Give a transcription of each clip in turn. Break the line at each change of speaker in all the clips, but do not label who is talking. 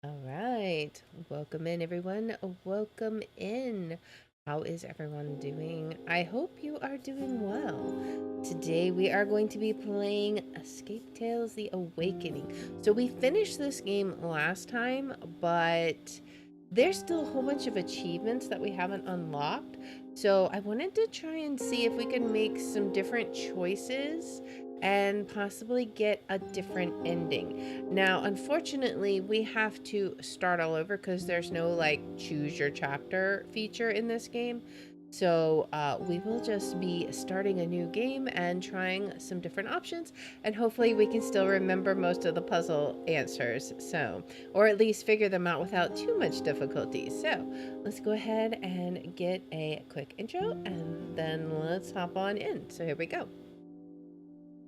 All right. Welcome in, everyone. Welcome in. How is everyone doing? I hope you are doing well. Today we are going to be playing Escape Tales The Awakening. So we finished this game last time, but there's still a whole bunch of achievements that we haven't unlocked. So I wanted to try and see if we can make some different choices and possibly get a different ending. Now, unfortunately, we have to start all over because there's no like choose your chapter feature in this game. So we will just be starting a new game and trying some different options, and hopefully we can still remember most of the puzzle answers. So, or at least figure them out without too much difficulty. So let's go ahead and get a quick intro, and then let's hop on in. So here we go.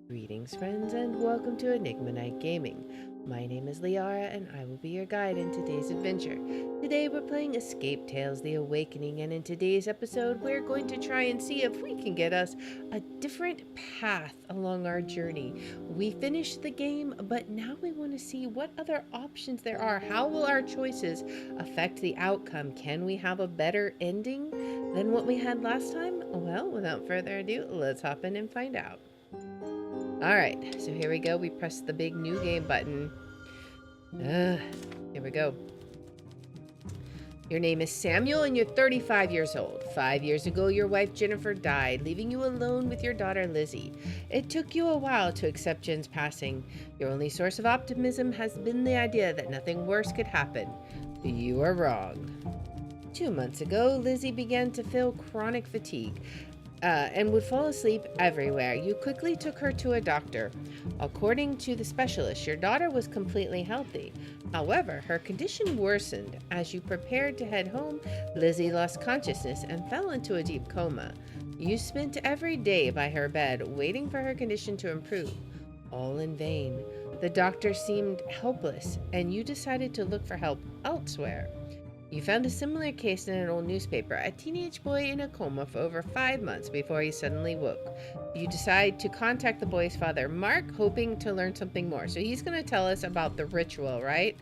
Greetings, friends, and welcome to Enigma Night Gaming. My name is Liara, and I will be your guide in today's adventure. Today, we're playing Escape Tales The Awakening, and in today's episode, we're going to try and see if we can get us a different path along our journey. We finished the game, but now we want to see what other options there are. How will our choices affect the outcome? Can we have a better ending than what we had last time? Well, without further ado, let's hop in and find out. Alright, so here we go. We press the big new game button. Here we go. Your name is Samuel and you're 35 years old. 5 years ago, your wife Jennifer died, leaving you alone with your daughter Lizzie. It took you a while to accept Jen's passing. Your only source of optimism has been the idea that nothing worse could happen. You are wrong. 2 months ago, Lizzie began to feel chronic fatigue. And would fall asleep everywhere. You quickly took her to a doctor. According to the specialist, your daughter was completely healthy. However, her condition worsened. As you prepared to head home, Lizzie lost consciousness and fell into a deep coma. You spent every day by her bed, waiting for her condition to improve. All in vain. The doctor seemed helpless, and you decided to look for help elsewhere. You found a similar case in an old newspaper, a teenage boy in a coma for over 5 months before he suddenly woke. You decide to contact the boy's father, Mark, hoping to learn something more. So he's going to tell us about the ritual, right?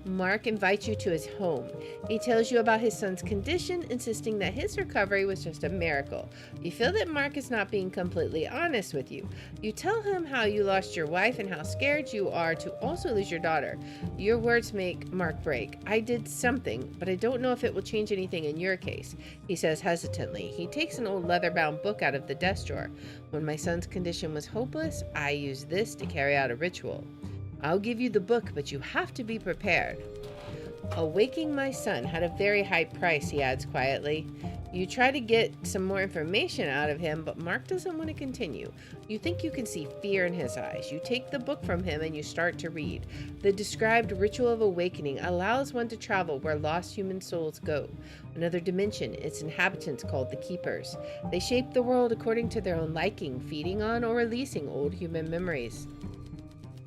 Mark invites you to his home. He tells you about his son's condition, insisting that his recovery was just a miracle. You feel that Mark is not being completely honest with you. You tell him how you lost your wife and how scared you are to also lose your daughter. Your words make Mark break. I did something, but I don't know if it will change anything in your case, he says hesitantly. He takes an old leather-bound book out of the desk drawer. When my son's condition was hopeless, I used this to carry out a ritual. I'll give you the book, but you have to be prepared. Awaking my son had a very high price, he adds quietly. You try to get some more information out of him, but Mark doesn't want to continue. You think you can see fear in his eyes. You take the book from him and you start to read. The described ritual of awakening allows one to travel where lost human souls go. Another dimension, its inhabitants called the Keepers. They shape the world according to their own liking, feeding on or releasing old human memories.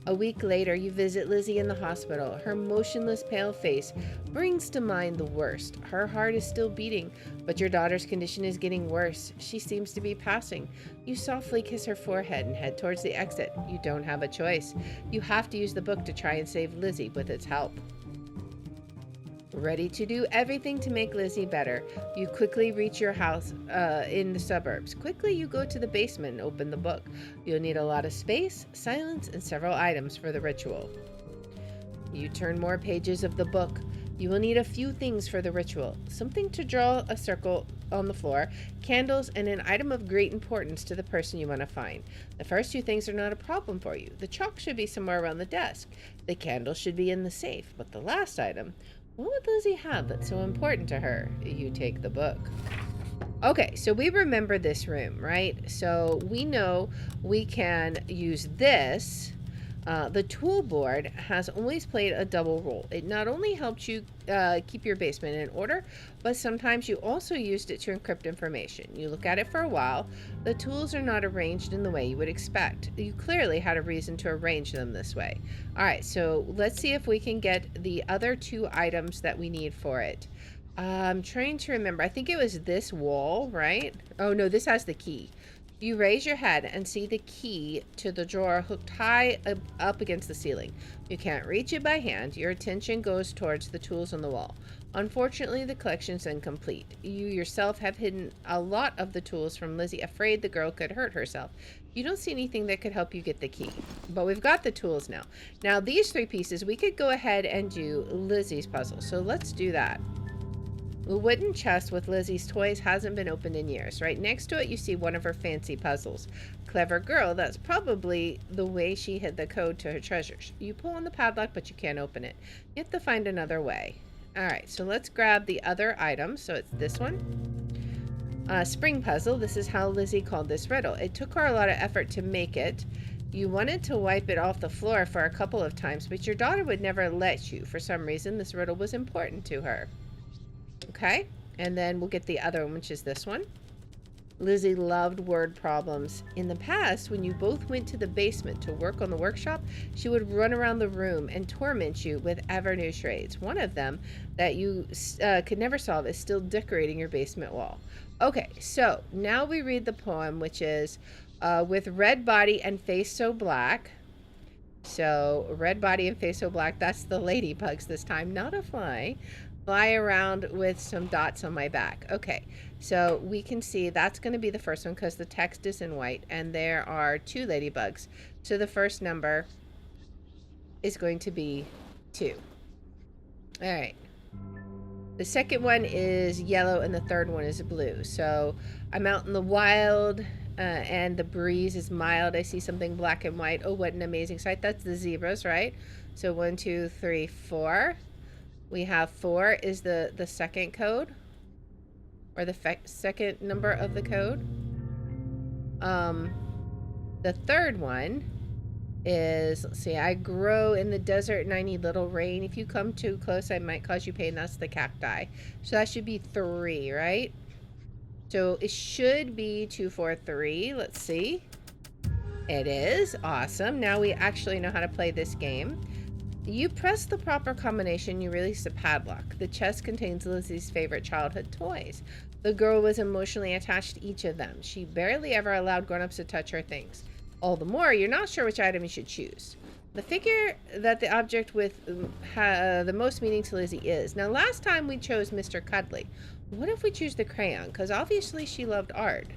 A week later, you visit Lizzie in the hospital. Her motionless, pale face brings to mind the worst. Her heart is still beating, but your daughter's condition is getting worse. She seems to be passing. You softly kiss her forehead and head towards the exit. You don't have a choice. You have to use the book to try and save Lizzie with its help. Ready to do everything to make Lizzie better, you quickly reach your house in the suburbs. Quickly, you go to the basement and open the book. You'll need a lot of space, silence, and several items for the ritual. You turn more pages of the book. You will need a few things for the ritual. Something to draw a circle on the floor, candles, and an item of great importance to the person you want to find. The first two things are not a problem for you. The chalk should be somewhere around the desk. The candle should be in the safe. But the last item, what would Lizzie have that's so important to her? You take the book. Okay, so we remember this room, right? So we know we can use this. The tool board has always played a double role. It not only helped you keep your basement in order, but sometimes you also used it to encrypt information. You look at it for a while. The tools are not arranged in the way you would expect. You clearly had a reason to arrange them this way. All right, so let's see if we can get the other two items that we need for it. I'm trying to remember. I think it was this wall, right? Oh, no, this has the key. You raise your head and see the key to the drawer hooked high up against the ceiling. You can't reach it by hand. Your attention goes towards the tools on the wall. Unfortunately, the collection's incomplete. You yourself have hidden a lot of the tools from Lizzie, afraid the girl could hurt herself. You don't see anything that could help you get the key. But we've got the tools now. Now, these 3 pieces, we could go ahead and do Lizzie's puzzle. So let's do that. The wooden chest with Lizzie's toys hasn't been opened in years. Right next to it, you see one of her fancy puzzles. Clever girl, that's probably the way she hid the code to her treasures. You pull on the padlock, but you can't open it. You have to find another way. Alright, so let's grab the other item. So it's this one. Spring puzzle. This is how Lizzie called this riddle. It took her a lot of effort to make it. You wanted to wipe it off the floor for a couple of times, but your daughter would never let you. For some reason, this riddle was important to her. Okay, and then we'll get the other one, which is this one. Lizzie loved word problems. In the past, when you both went to the basement to work on the workshop, she would run around the room and torment you with ever new charades. One of them that you could never solve is still decorating your basement wall. Okay, so now we read the poem, which is with red body and face so black. So red body and face so black, that's the ladybugs this time, not a fly. Fly around with some dots on my back. Okay, so we can see that's going to be the first one because the text is in white and there are 2 ladybugs. So the first number is going to be 2. All right. The second one is yellow and the third one is blue. So I'm out in the wild and the breeze is mild. I see something black and white. Oh, what an amazing sight. That's the zebras, right? So 1, 2, 3, 4. We have 4 is the second code, or the second number of the code. The third one is, let's see, I grow in the desert and I need little rain. If you come too close, I might cause you pain. That's the cacti. So that should be 3, right? So it should be 2, 4, 3. Let's see. It is. Awesome. Now we actually know how to play this game. You press the proper combination, you release the padlock. The chest contains Lizzie's favorite childhood toys. The girl was emotionally attached to each of them. She barely ever allowed grown-ups to touch her things. All the more, you're not sure which item you should choose. The figure that the object with the most meaning to Lizzie is. Now, last time we chose Mr. Cuddly. What if we choose the crayon? Because obviously she loved art.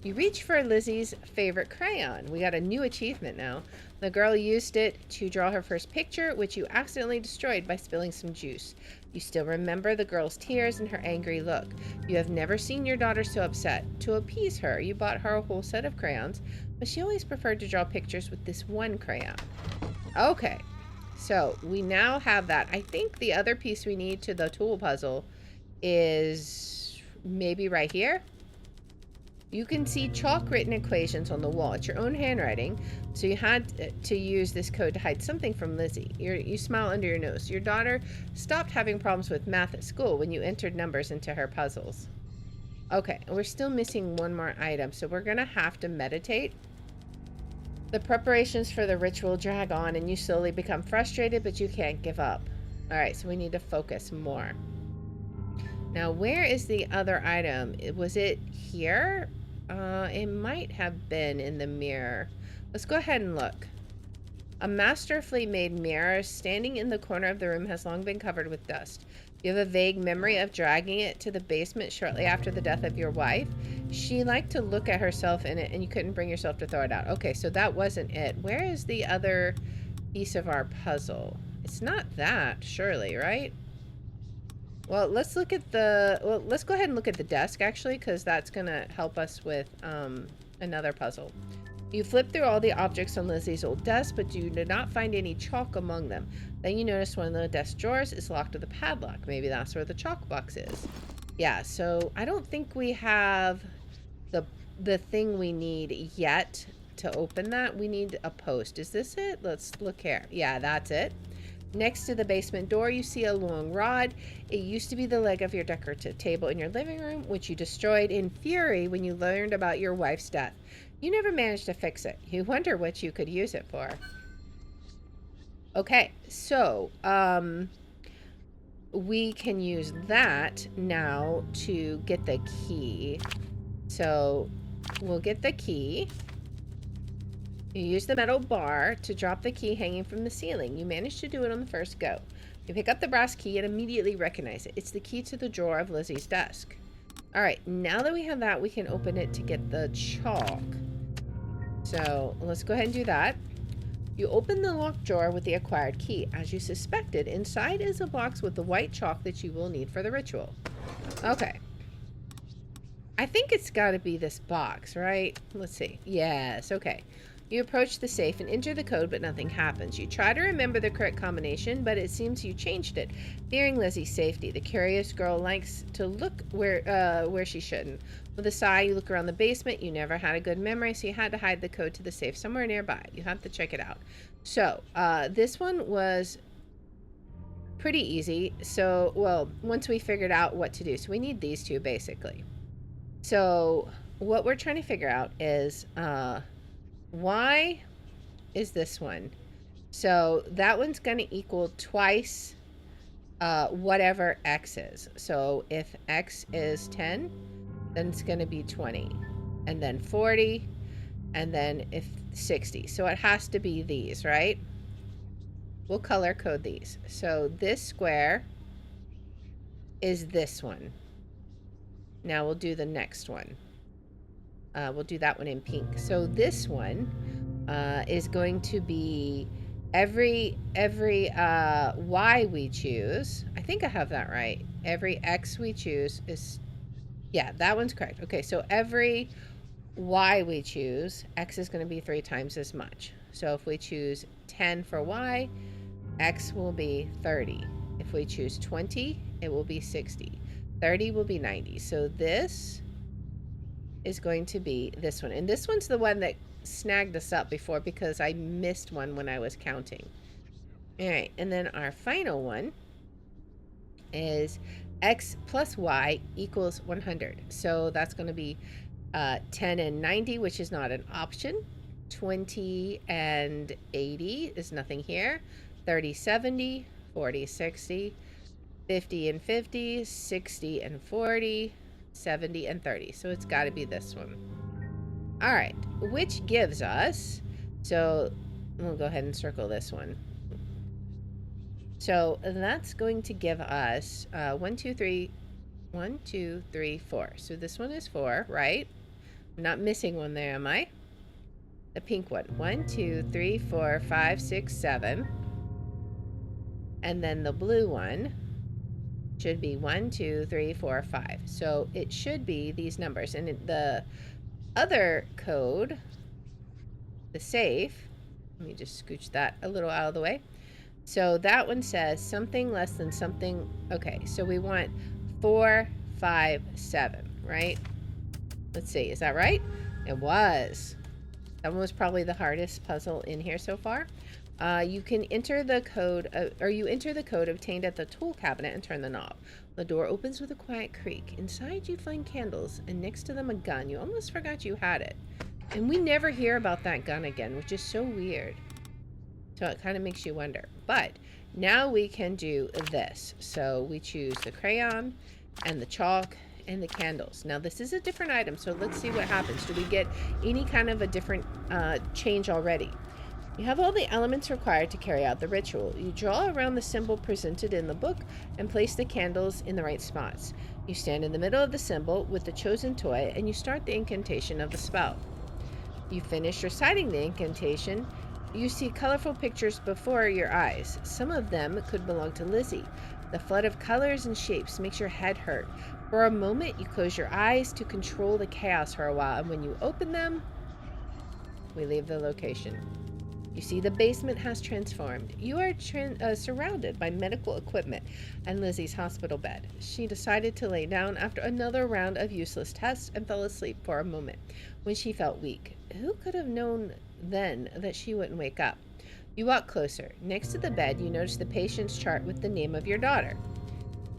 You reach for Lizzie's favorite crayon. We got a new achievement now. The girl used it to draw her first picture, which you accidentally destroyed by spilling some juice. You still remember the girl's tears and her angry look. You have never seen your daughter so upset. To appease her, you bought her a whole set of crayons, but she always preferred to draw pictures with this one crayon. Okay, so we now have that. I think the other piece we need to the tool puzzle is maybe right here. You can see chalk written equations on the wall. It's your own handwriting, so you had to use this code to hide something from Lizzie. You smile under your nose. Your daughter stopped having problems with math at school when you entered numbers into her puzzles. Okay, we're still missing one more item, so we're gonna have to meditate. The preparations for the ritual drag on and you slowly become frustrated, but you can't give up. All right, so we need to focus more. Now, where is the other item? Was it here? It might have been in the mirror. Let's go ahead and look. A masterfully made mirror standing in the corner of the room has long been covered with dust. You have a vague memory of dragging it to the basement shortly after the death of your wife. She liked to look at herself in it and you couldn't bring yourself to throw it out. Okay, so that wasn't it. Where is the other piece of our puzzle? It's not that, surely, right? Well, let's look at let's go ahead and look at the desk, actually, because that's going to help us with another puzzle. You flip through all the objects on Lizzie's old desk, but you do not find any chalk among them. Then you notice one of the desk drawers is locked with a padlock. Maybe that's where the chalk box is. Yeah, so I don't think we have the thing we need yet to open that. We need a post. Is this it? Let's look here. Yeah, that's it. Next to the basement door, you see a long rod. It used to be the leg of your decorative table in your living room, which you destroyed in fury when you learned about your wife's death. You never managed to fix it. You wonder what you could use it for. Okay, so we can use that now to get the key. So we'll get the key. You use the metal bar to drop the key hanging from the ceiling. You manage to do it on the first go. You pick up the brass key and immediately recognize it. It's the key to the drawer of Lizzie's desk. All right, now that we have that, we can open it to get the chalk. So let's go ahead and do that. You open the locked drawer with the acquired key. As you suspected, inside is a box with the white chalk that you will need for the ritual. Okay. I think it's got to be this box, right? Let's see. Yes, okay. You approach the safe and enter the code, but nothing happens. You try to remember the correct combination, but it seems you changed it. Fearing Lizzie's safety, the curious girl likes to look where she shouldn't. With a sigh, you look around the basement. You never had a good memory, so you had to hide the code to the safe somewhere nearby. You have to check it out. So, this one was pretty easy. So, well, once we figured out what to do. So we need these two, basically. So, what we're trying to figure out is, why is this one? So that one's going to equal twice whatever x is. So if x is 10, then it's going to be 20, and then 40, and then if 60. So it has to be these, right? We'll color code these. So this square is this one. Now we'll do the next one. We'll do that one in pink. So this one is going to be every y we choose. I think I have that right. Every x we choose is, yeah, that one's correct. Okay, so every y we choose, x is going to be 3 times as much. So if we choose 10 for y, x will be 30. If we choose 20, it will be 60. 30 will be 90. So this is going to be this one. And this one's the one that snagged us up before because I missed one when I was counting. All right, and then our final one is x plus y equals 100. So that's going to be 10 and 90, which is not an option. 20 and 80 is nothing here. 30, 70, 40, 60, 50 and 50, 60 and 40, 70 and 30. So it's got to be this one. All right, which gives us, so we'll go ahead and circle this one. So that's going to give us 1, 2, 3, 4. So this one is 4, right? I'm not missing one there, am I? The pink one. 1, 2, 3, 4, 5, 6, 7. And then the blue one should be 1, 2, 3, 4, 5. So it should be these numbers. And the other code, the safe, let me just scooch that a little out of the way. So that one says something less than something. Okay, so we want 4, 5, 7, right? Let's see, is that right? It was. That one was probably the hardest puzzle in here so far. You can enter the code, you enter the code obtained at the tool cabinet and turn the knob. The door opens with a quiet creak. Inside you find candles, and next to them a gun. You almost forgot you had it. And we never hear about that gun again, which is so weird. So it kind of makes you wonder. But now we can do this. So we choose the crayon and the chalk and the candles. Now this is a different item, so let's see what happens. Do we get any kind of a different change already? You have all the elements required to carry out the ritual. You draw around the symbol presented in the book and place the candles in the right spots. You stand in the middle of the symbol with the chosen toy and you start the incantation of the spell. You finish reciting the incantation. You see colorful pictures before your eyes. Some of them could belong to Lizzie. The flood of colors and shapes makes your head hurt. For a moment, you close your eyes to control the chaos for a while, and when you open them, we leave the location. You see the basement has transformed. You are surrounded by medical equipment and Lizzie's hospital bed. She decided to lay down after another round of useless tests and fell asleep for a moment when she felt weak. Who could have known then that she wouldn't wake up? You walk closer. Next to the bed, you notice the patient's chart with the name of your daughter.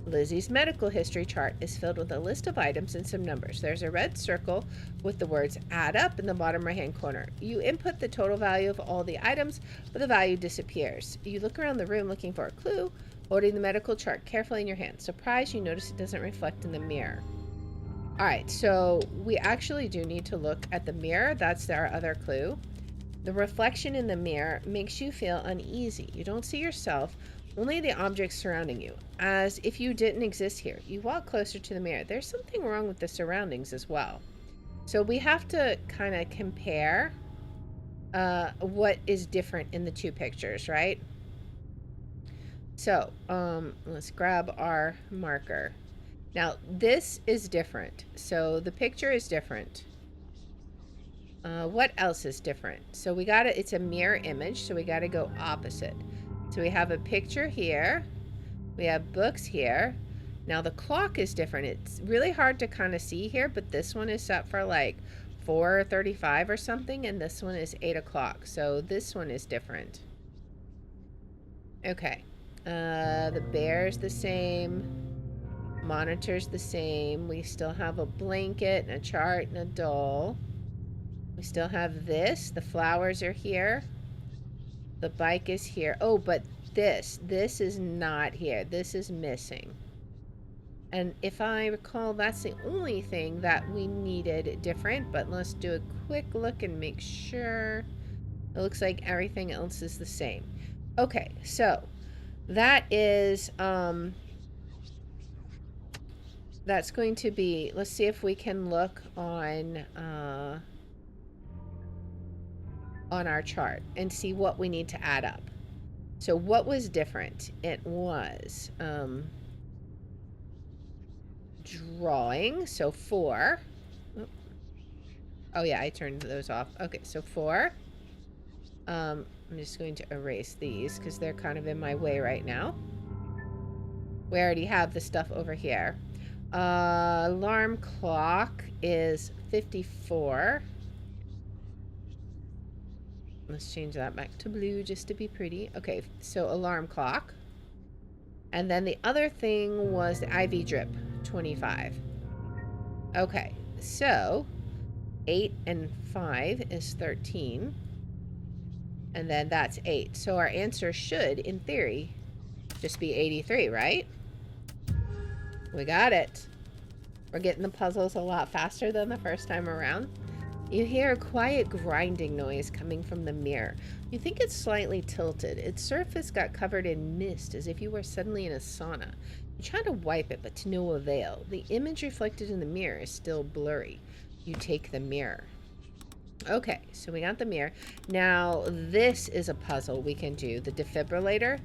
Lizzie's medical history chart is filled with a list of items and some numbers. There's a red circle with the words add up in the bottom right hand corner. You input the total value of all the items, but the value disappears. You look around the room looking for a clue, holding the medical chart carefully in your hand. Surprised, you notice it doesn't reflect in the mirror. All right, so we actually do need to look at the mirror. That's our other clue. The reflection in the mirror makes you feel uneasy. You don't see yourself, only the objects surrounding you, as if you didn't exist here. You walk closer to the mirror. There's something wrong with the surroundings as well. So we have to kind of compare what is different in the two pictures, right? So let's grab our marker. Now, this is different. So the picture is different. What else is different? So we got it's a mirror image, so we got to go opposite. So we have a picture here. We have books here. Now the clock is different. It's really hard to kind of see here, but this one is set for like 4:35 or something, and this one is 8 o'clock. So this one is different. Okay. The bear's the same. Monitor's the same. We still have a blanket and a chart and a doll. We still have this. The flowers are here. The bike is here. Oh, but this is not here. This is missing. And if I recall, that's the only thing that we needed different, but let's do a quick look and make sure. It looks like everything else is the same. Okay, so that is, that's going to be, let's see if we can look on our chart and see what we need to add up. So what was different? It was drawing, so 4. Oh yeah, I turned those off. Okay, so 4. I'm just going to erase these because they're kind of in my way right now. We already have the stuff over here. Alarm clock is 54. Let's change that back to blue just to be pretty. Okay, so alarm clock. And then the other thing was the IV drip, 25. Okay, so 8 and 5 is 13. And then that's 8. So our answer should, in theory, just be 83, right? We got it. We're getting the puzzles a lot faster than the first time around. You hear a quiet grinding noise coming from the mirror. You think it's slightly tilted. Its surface got covered in mist as if you were suddenly in a sauna. You try to wipe it, but to no avail. The image reflected in the mirror is still blurry. You take the mirror. Okay, so we got the mirror. Now, this is a puzzle we can do. The defibrillator.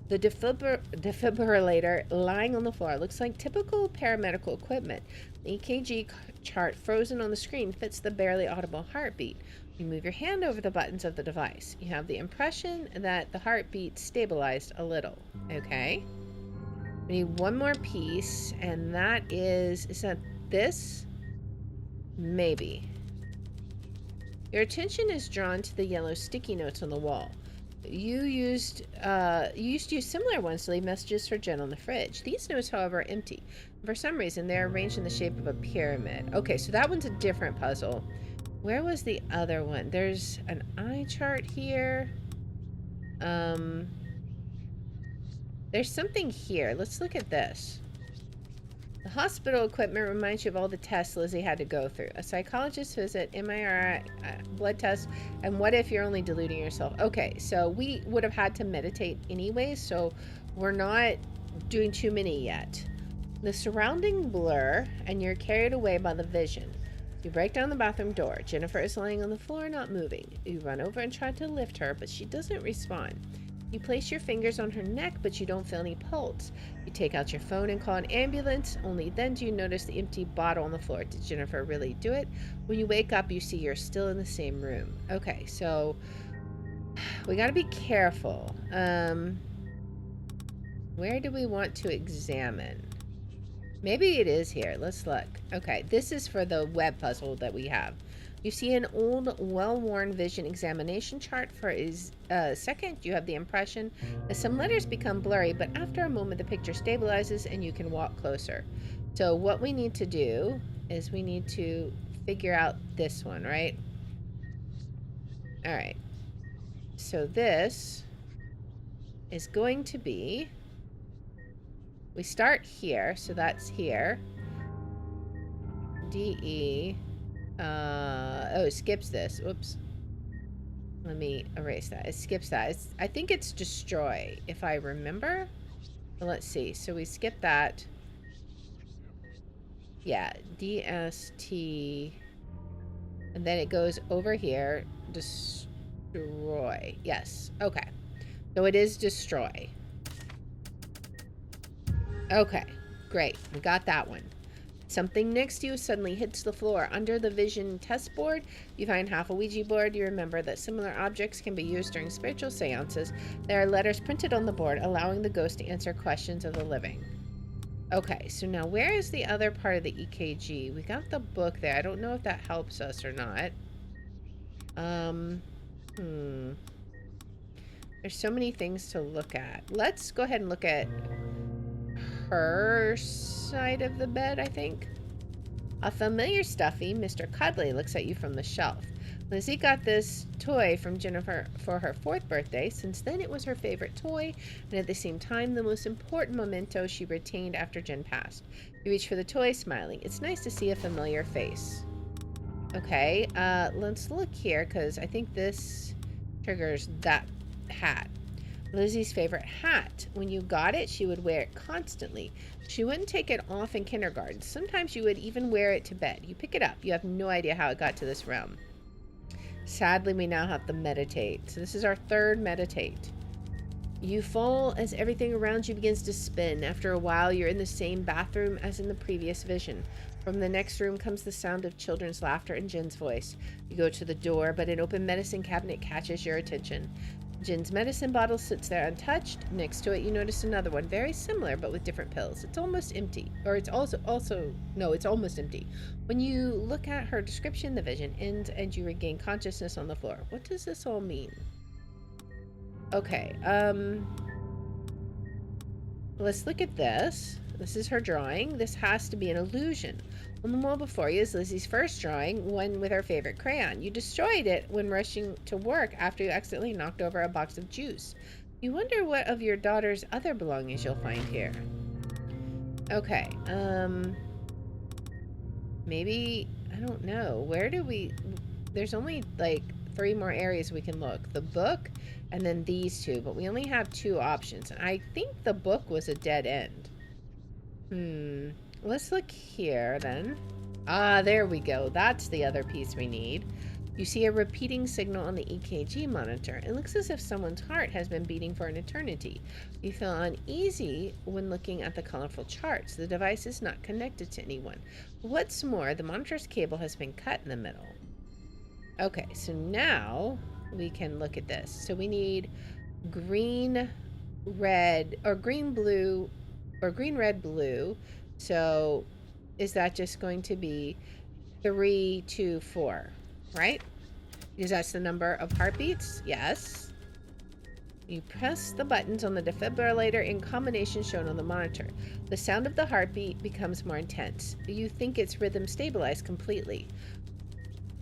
The defibrillator lying on the floor looks like typical paramedical equipment. The EKG chart frozen on the screen fits the barely audible heartbeat. You move your hand over the buttons of the device. You have the impression that the heartbeat stabilized a little. Okay. We need one more piece, and that is that this? Maybe. Your attention is drawn to the yellow sticky notes on the wall. You used to use similar ones to leave messages for Jen on the fridge. These notes, however, are empty. For some reason, they're arranged in the shape of a pyramid. Okay, so that one's a different puzzle. Where was the other one? There's an eye chart here. There's something here. Let's look at this. The hospital equipment reminds you of all the tests Lizzie had to go through. A psychologist's visit, MRI, blood test, and what if you're only deluding yourself? Okay, so we would have had to meditate anyways, so we're not doing too many yet. The surrounding blur, and you're carried away by the vision. You break down the bathroom door. Jennifer is lying on the floor, not moving. You run over and try to lift her, but she doesn't respond. You place your fingers on her neck, but you don't feel any pulse. You take out your phone and call an ambulance. Only then do you notice the empty bottle on the floor. Did Jennifer really do it? When you wake up, you see you're still in the same room. Okay, so we got to be careful. Where do we want to examine? Maybe it is here. Let's look. Okay, this is for the web puzzle that we have. You see an old, well-worn vision examination chart for a second. You have the impression that some letters become blurry, but after a moment, the picture stabilizes and you can walk closer. So what we need to do is we need to figure out this one, right? All right. So this is going to be, we start here, so that's here. DE. Oh, it skips this. Whoops. Let me erase that. It skips that. I think it's destroy, if I remember. Well, let's see. So we skip that. Yeah, DST. And then it goes over here. Destroy. Yes. Okay. So it is destroy. Okay. Great. We got that one. Something next to you suddenly hits the floor. Under the vision test board, you find half a Ouija board. You remember that similar objects can be used during spiritual seances. There are letters printed on the board, allowing the ghost to answer questions of the living. Okay, so now where is the other part of the EKG? We got the book there. I don't know if that helps us or not. There's so many things to look at. Let's go ahead and look at her side of the bed, I think. A familiar stuffy, Mr. Cuddly, looks at you from the shelf. Lizzie got this toy from Jennifer for her 4th birthday. Since then, it was her favorite toy, and at the same time, the most important memento she retained after Jen passed. You reach for the toy, smiling. It's nice to see a familiar face. Okay, let's look here, because I think this triggers that hat. Lizzie's favorite hat. When you got it, she would wear it constantly. She wouldn't take it off in kindergarten. Sometimes you would even wear it to bed. You pick it up. You have no idea how it got to this realm. Sadly, we now have to meditate. So this is our 3rd meditate. You fall as everything around you begins to spin. After a while, you're in the same bathroom as in the previous vision. From the next room comes the sound of children's laughter and Jen's voice. You go to the door, but an open medicine cabinet catches your attention. Jen's medicine bottle sits there untouched. Next to it, you notice another one, very similar, but with different pills. It's almost empty. Or it's it's almost empty. When you look at her description, the vision ends and you regain consciousness on the floor. What does this all mean? Okay, let's look at this. This is her drawing. This has to be an illusion. On the wall before you is Lizzie's first drawing, one with her favorite crayon. You destroyed it when rushing to work after you accidentally knocked over a box of juice. You wonder what of your daughter's other belongings you'll find here. Okay, maybe, I don't know. Where do we, there's only like 3 more areas we can look. The book and then these 2, but we only have 2 options. And I think the book was a dead end. Let's look here then. Ah, there we go. That's the other piece we need. You see a repeating signal on the EKG monitor. It looks as if someone's heart has been beating for an eternity. You feel uneasy when looking at the colorful charts. The device is not connected to anyone. What's more, the monitor's cable has been cut in the middle. Okay, so now we can look at this. So we need green, red, or green, blue, or green, red, blue. So is that just going to be 3, 2, 4, right? Because that's the number of heartbeats. Yes. You press the buttons on the defibrillator in combination shown on the monitor. The sound of the heartbeat becomes more intense. You think its rhythm stabilized completely.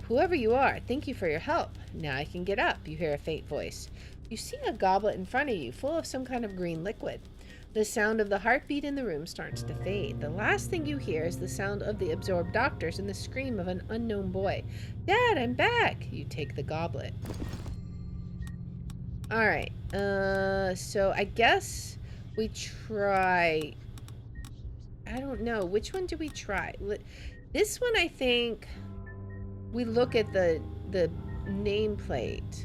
Whoever you are, thank you for your help. Now I can get up, you hear a faint voice. You see a goblet in front of you, full of some kind of green liquid. The sound of the heartbeat in the room starts to fade. The last thing you hear is the sound of the absorbed doctors and the scream of an unknown boy. Dad, I'm back! You take the goblet. Alright, so I guess we try... I don't know. Which one do we try? This one, I think... We look at the nameplate.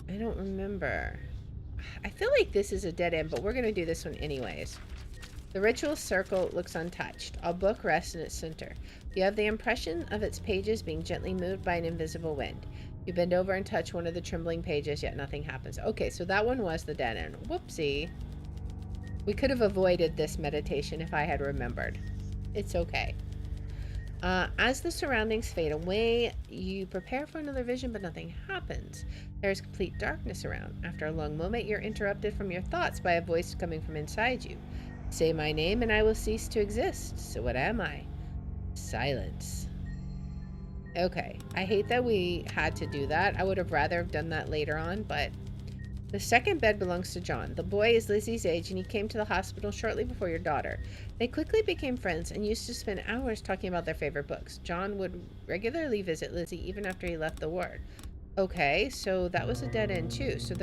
I don't remember. I feel like this is a dead end, but we're going to do this one anyways. The ritual circle looks untouched. A book rests in its center. You have the impression of its pages being gently moved by an invisible wind. You bend over and touch one of the trembling pages, yet nothing happens. Okay, so that one was the dead end. Whoopsie. We could have avoided this meditation if I had remembered. It's okay. As the surroundings fade away, you prepare for another vision, but nothing happens. There is complete darkness around. After a long moment, you're interrupted from your thoughts by a voice coming from inside you. Say my name and I will cease to exist. So what am I? Silence. Okay. I hate that we had to do that. I would have rather have done that later on, but The second bed belongs to John. The boy is Lizzie's age, and he came to the hospital shortly before your daughter. They quickly became friends and used to spend hours talking about their favorite books. John would regularly visit Lizzie even after he left the ward. Okay, so that was a dead end too. So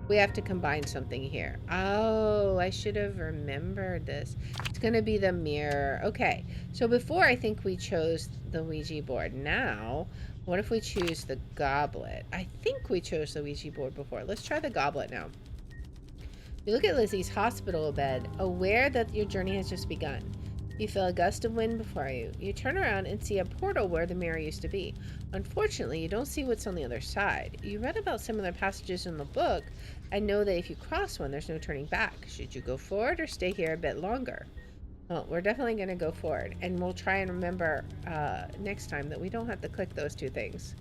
we have to combine something here. Oh, I should have remembered this. It's going to be the mirror. Okay, so before I think we chose the Ouija board. Now, what if we choose the goblet? I think we chose the Ouija board before. Let's try the goblet now. You look at Lizzie's hospital bed, aware that your journey has just begun. You feel a gust of wind before you. You turn around and see a portal where the mirror used to be. Unfortunately, you don't see what's on the other side. You read about similar passages in the book and know that if you cross one, there's no turning back. Should you go forward or stay here a bit longer? Well, we're definitely going to go forward, and we'll try and remember next time that we don't have to click those two things.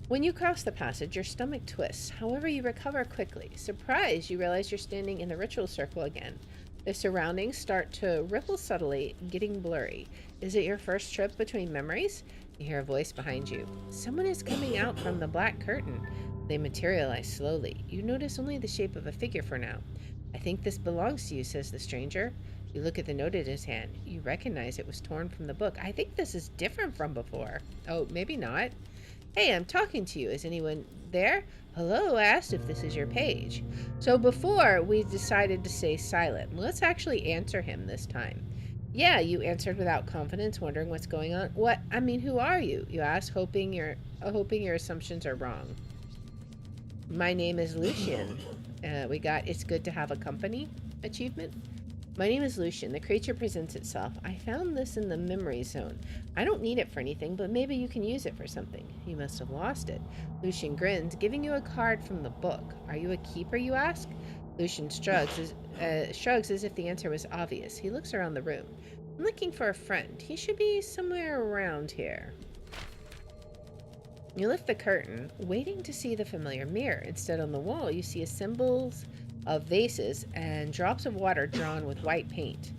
When you cross the passage, your stomach twists. However, you recover quickly. Surprised, you realize you're standing in the ritual circle again. The surroundings start to ripple subtly, getting blurry. Is it your first trip between memories? You hear a voice behind you. Someone is coming out from the black curtain. They materialize slowly. You notice only the shape of a figure for now. I think this belongs to you, says the stranger. You look at the note in his hand. You recognize it was torn from the book. I think this is different from before. Oh, maybe not. Hey, I'm talking to you. Is anyone there? Hello, I asked if this is your page. So before, we decided to stay silent. Let's actually answer him this time. Yeah, you answered without confidence, wondering what's going on. What? I mean, who are you? You asked, hoping your assumptions are wrong. My name is Lucian. We got It's Good to Have a Company achievement. My name is Lucian. The creature presents itself. I found this in the memory zone. I don't need it for anything, but maybe you can use it for something. You must have lost it. Lucian grins, giving you a card from the book. Are you a keeper, you ask? Lucian shrugs as if the answer was obvious. He looks around the room. I'm looking for a friend. He should be somewhere around here. You lift the curtain, waiting to see the familiar mirror. Instead, on the wall, you see symbols of vases and drops of water drawn with white paint.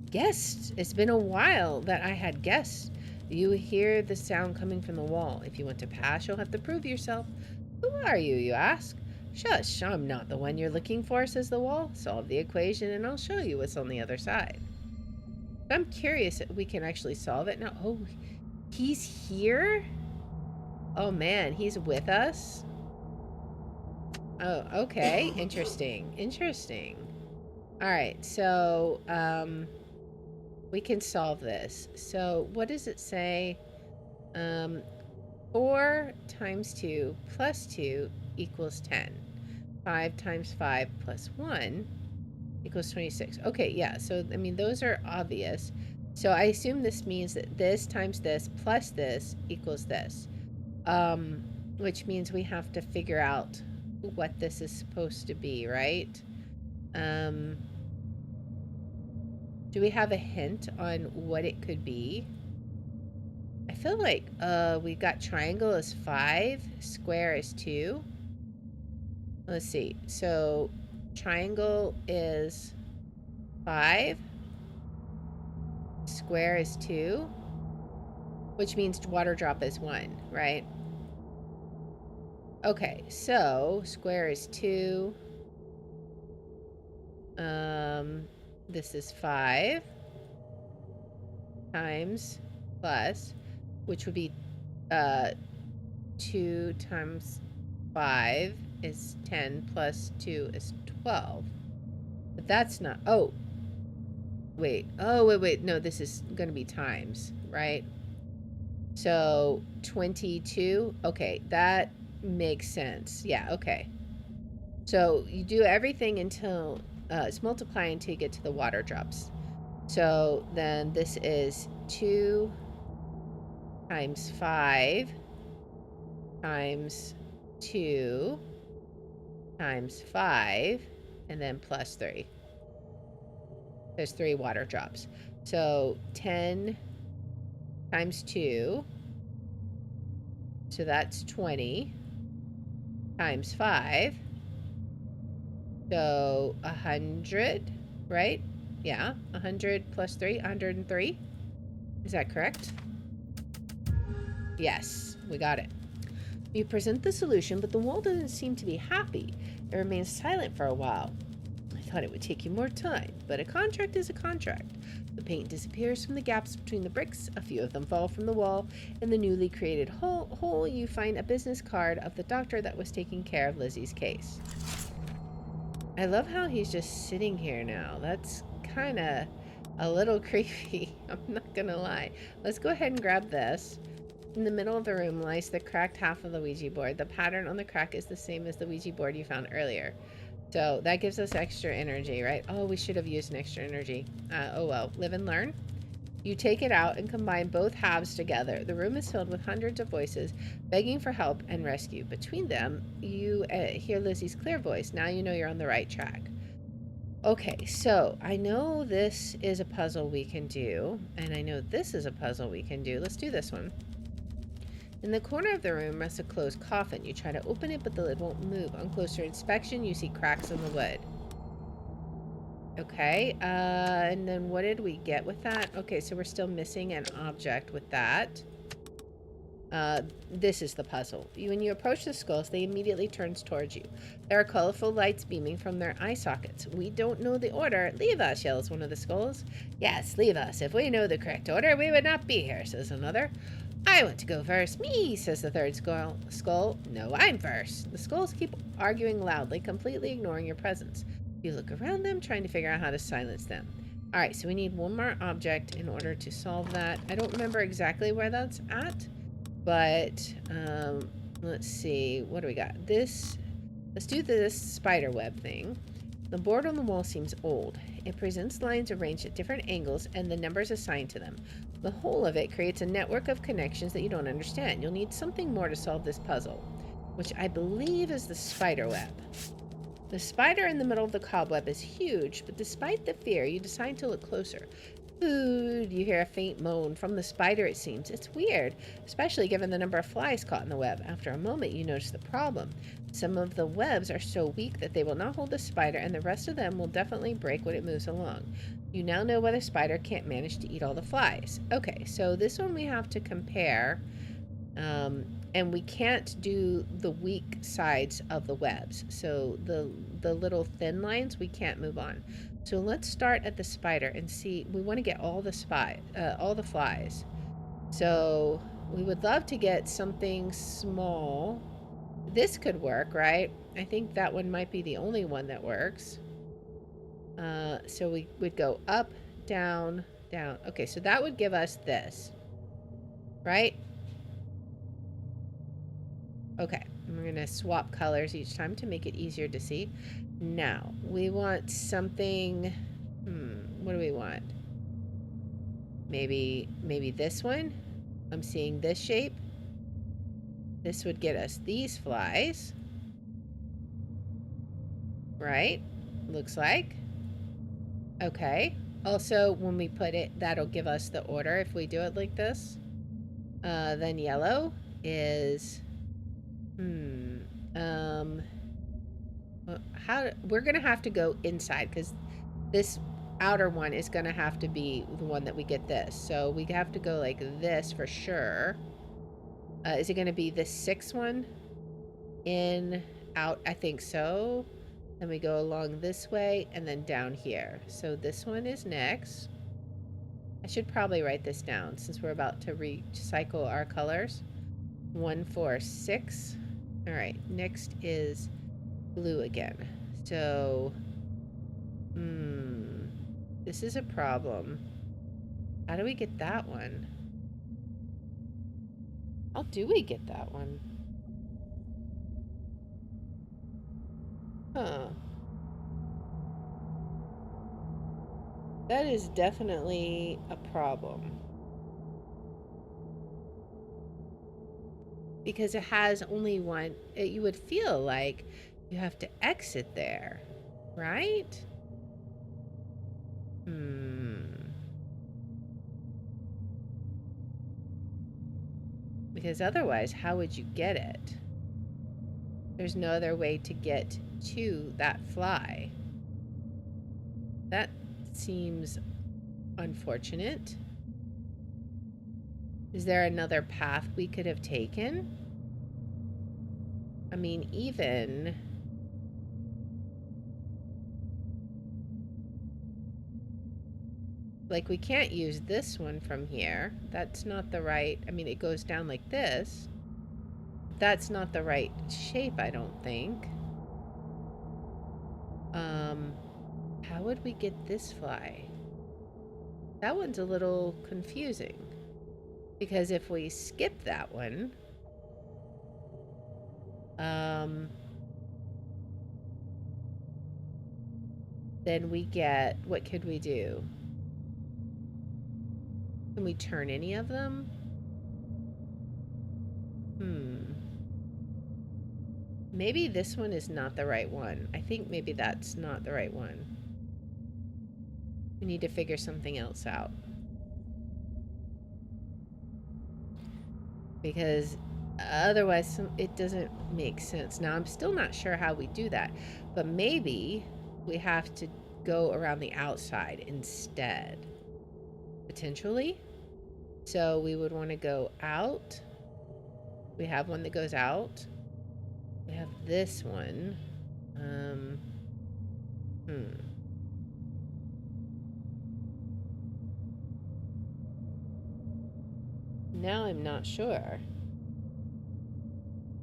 Guests! It's been a while that I had guests. You hear the sound coming from the wall. If you want to pass, you'll have to prove yourself. Who are you, you ask? Shush, I'm not the one you're looking for, says the wall. Solve the equation and I'll show you what's on the other side. I'm curious if we can actually solve it now. Oh, he's here? Oh man, he's with us? Oh, okay. Interesting. Alright, so, we can solve this. So, what does it say? 4 times 2 plus 2 equals 10. 5 times 5 plus 1 equals 26. Okay, yeah, so, I mean, those are obvious. So, I assume this means that this times this plus this equals this. Which means we have to figure out what this is supposed to be, right? Do we have a hint on what it could be? I feel like we got triangle is 5, square is 2. Let's see. So triangle is 5, square is 2, which means water drop is 1, right? Okay, so square is 2. This is 5 times plus, which would be 2 times 5 is 10 plus 2 is 12. But that's not, oh, wait, no, this is going to be times, right? So 22, okay, that makes sense. Yeah, okay. So you do everything until it's multiplying until you get to the water drops. So then this is 2 times 5 times 2 times 5 and then plus 3. There's 3 water drops. So 10 times 2, so that's 20 times 5, so 100, right? Yeah, 100 plus 3, 103. Is that correct? Yes, we got it. You present the solution, but the wall doesn't seem to be happy. It remains silent for a while. I thought it would take you more time, but a contract is a contract. The paint disappears from the gaps between the bricks, a few of them fall from the wall. In the newly created hole, you find a business card of the doctor that was taking care of Lizzie's case. I love how he's just sitting here now. That's kind of a little creepy. I'm not gonna lie. Let's go ahead and grab this. In the middle of the room lies the cracked half of the Ouija board. The pattern on the crack is the same as the Ouija board you found earlier. So that gives us extra energy, right? Oh, we should have used an extra energy. Oh well, live and learn. You take it out and combine both halves together. The room is filled with hundreds of voices begging for help and rescue. Between them, you hear Lizzie's clear voice. Now you know you're on the right track. Okay, so I know this is a puzzle we can do, and I know this is a puzzle we can do. Let's do this one. In the corner of the room rests a closed coffin. You try to open it, but the lid won't move. On closer inspection, you see cracks in the wood. Okay, and then what did we get with that? Okay, so we're still missing an object with that. This is the puzzle. When you approach the skulls, they immediately turn towards you. There are colorful lights beaming from their eye sockets. We don't know the order. Leave us, yells one of the skulls. Yes, leave us. If we know the correct order, we would not be here, says another. I want to go first. Me, says the third skull. No, I'm first. The skulls keep arguing loudly, completely ignoring your presence. You look around them, trying to figure out how to silence them. Alright, so we need one more object in order to solve that. I don't remember exactly where that's at, but let's see. What do we got? Let's do this spider web thing. The board on the wall seems old. It presents lines arranged at different angles and the numbers assigned to them. The whole of it creates a network of connections that you don't understand. You'll need something more to solve this puzzle, which I believe is the spider web. The spider in the middle of the cobweb is huge, but despite the fear, you decide to look closer. Food! You hear a faint moan from the spider, it seems. It's weird, especially given the number of flies caught in the web. After a moment, you notice the problem. Some of the webs are so weak that they will not hold the spider, and the rest of them will definitely break when it moves along. You now know why the spider can't manage to eat all the flies. Okay, so this one we have to compare, and we can't do the weak sides of the webs. So the little thin lines, we can't move on. So let's start at the spider and see. We want to get all the flies. So we would love to get something small. This could work, right? I think that one might be the only one that works. So we would go up, down, down. Okay, so that would give us this, right? Okay, we're going to swap colors each time to make it easier to see. Now, we want something, what do we want? Maybe this one? I'm seeing this shape. This would get us these flies. Right? Looks like. Okay. Also, when we put it, that'll give us the order if we do it like this. Then yellow is... we're gonna have to go inside because this outer one is gonna have to be the one that we get this. So we have to go like this for sure. Is it gonna be this 6th one? In, out, I think so. Then we go along this way and then down here. So this one is next. I should probably write this down since we're about to recycle our colors. 1, 4, 6. All right, next is blue again. So, this is a problem. How do we get that one? How do we get that one? Huh. That is definitely a problem. Because it has only one, you would feel like you have to exit there, right? Because otherwise, how would you get it? There's no other way to get to that fly. That seems unfortunate. Is there another path we could have taken? I mean, even... like, we can't use this one from here. That's not the right... I mean, it goes down like this. That's not the right shape, I don't think. How would we get this fly? That one's a little confusing. Because if we skip that one... then we get... what could we do? Can we turn any of them? Maybe this one is not the right one. I think maybe that's not the right one. We need to figure something else out. Because otherwise it doesn't make sense. Now, I'm still not sure how we do that. But maybe we have to go around the outside instead. Potentially. So we would want to go out. We have one that goes out. We have this one. Now I'm not sure.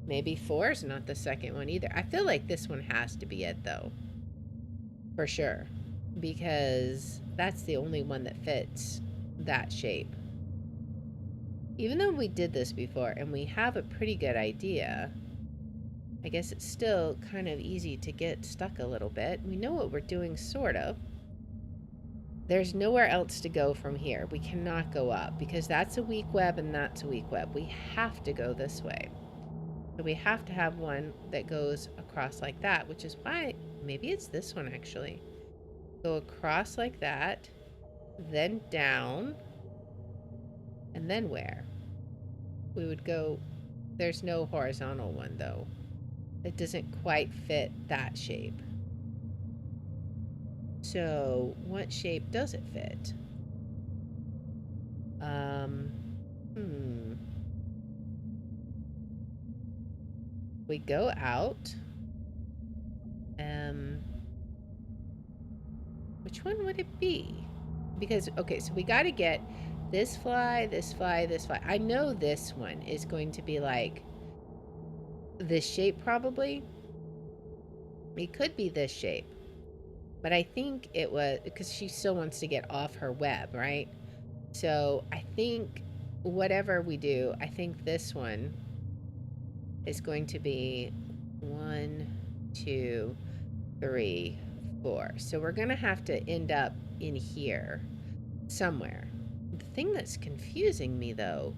Maybe 4 is not the second one either. I feel like this one has to be it, though. For sure. Because that's the only one that fits that shape. Even though we did this before and we have a pretty good idea, I guess it's still kind of easy to get stuck a little bit. We know what we're doing, sort of. There's nowhere else to go from here. We cannot go up because that's a weak web and that's a weak web. We have to go this way. So we have to have one that goes across like that, which is why maybe it's this one actually. Go across like that, then down, and then where? We would go... there's no horizontal one though. It doesn't quite fit that shape. So what shape does it fit? We go out. Which one would it be? Because, okay, so we got to get this fly, this fly, this fly. I know this one is going to be like this shape probably. It could be this shape. But I think it was because she still wants to get off her web, right? So I think whatever we do, I think this one is going to be 1, 2, 3, 4. So we're going to have to end up in here somewhere. The thing that's confusing me, though,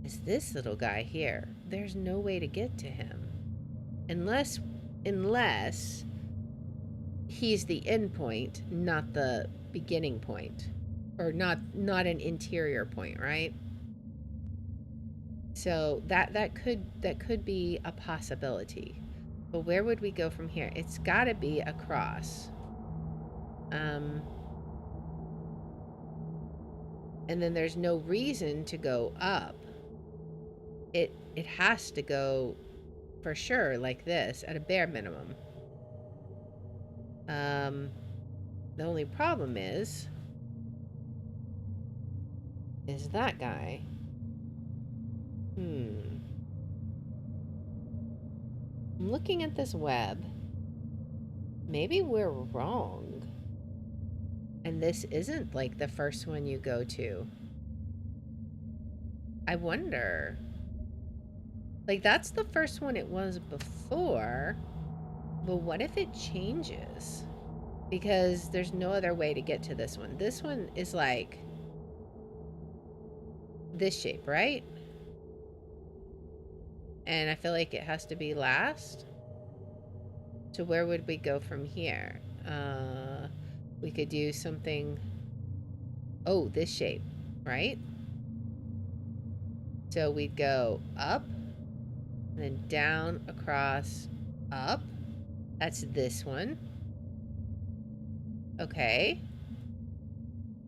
is this little guy here. There's no way to get to him. Unless he's the end point, not the beginning point. Or not an interior point, right? So that could be a possibility. But where would we go from here? It's got to be across. And then there's no reason to go up. It has to go for sure like this at a bare minimum. The only problem is that guy. I'm looking at this web. Maybe we're wrong. And this isn't like the first one you go to. I wonder. Like, that's the first one it was before. But what if it changes? Because there's no other way to get to this one. This one is like this shape, right? And I feel like it has to be last. So where would we go from here? We could do something... oh, this shape, right? So we'd go up, and then down, across, up. That's this one. Okay.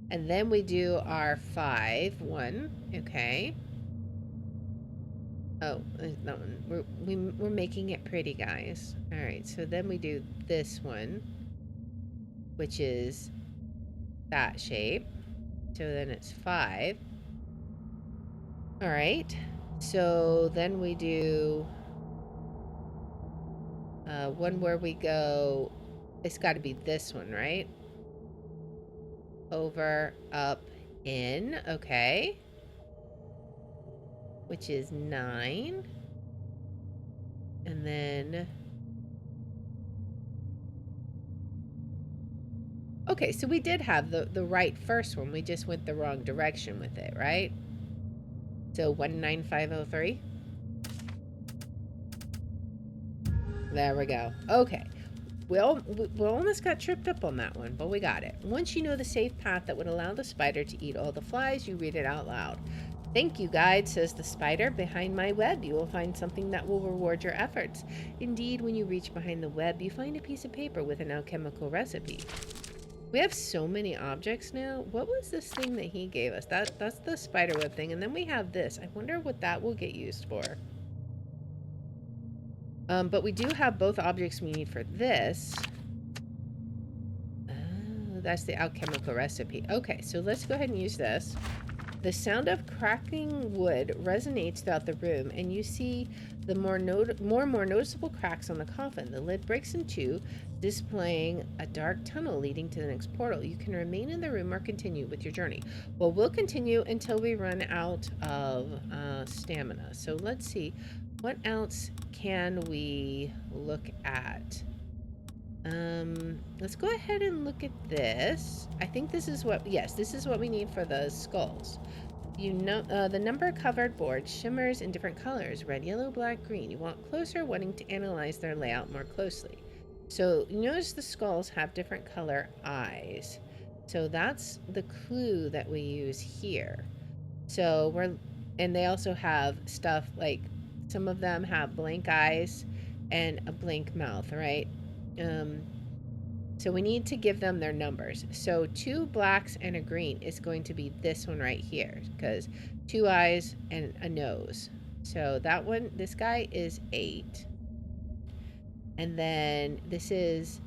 And then we do our 5, 1, okay. Oh, that one. We're making it pretty, guys. All right, so then we do this one, which is that shape. So then it's 5. All right. So then we do one where we go. It's got to be this one, right? Over, up, in. Okay. Which is 9. And then... Okay, so we did have the right first one. We just went the wrong direction with it, right? So 19503. There we go. Okay. We almost got tripped up on that one, but we got it. Once you know the safe path that would allow the spider to eat all the flies, you read it out loud. Thank you, guide, says the spider. Behind my web, you will find something that will reward your efforts. Indeed, when you reach behind the web, you find a piece of paper with an alchemical recipe. We have so many objects now. What was this thing that he gave us? That's the spider web thing. And then we have this. I wonder what that will get used for. But we do have both objects we need for this. Oh, that's the alchemical recipe. Okay, so let's go ahead and use this. The sound of cracking wood resonates throughout the room, and you see the more noticeable cracks on the coffin. The lid breaks in two, displaying a dark tunnel leading to the next portal. You can remain in the room or continue with your journey. Well, we'll continue until we run out of stamina. So let's see. What else can we look at? Let's go ahead and look at this. I think this is what, yes, this is what we need for the skulls. You know, the number covered board shimmers in different colors, red, yellow, black, green. You want closer, wanting to analyze their layout more closely. So you notice the skulls have different color eyes. So that's the clue that we use here. So and they also have stuff like, some of them have blank eyes and a blank mouth, right? So we need to give them their numbers. So 2 blacks and a green is going to be this one right here, because 2 eyes and a nose. So that one, this guy is 8. And then this is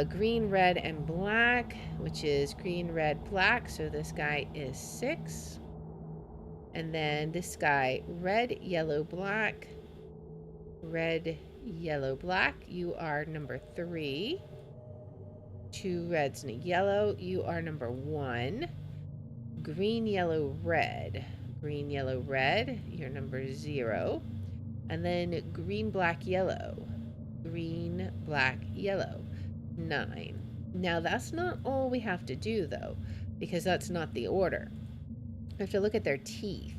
green, red, and black, which is green, red, black. So this guy is 6. And then this guy, red, yellow, black, red, yellow, black. You are number 3. 2 reds and a yellow. You are number 1. Green, yellow, red. Green, yellow, red. You're number 0. And then green, black, yellow. Green, black, yellow. 9. Now that's not all we have to do though, because that's not the order. We have to look at their teeth.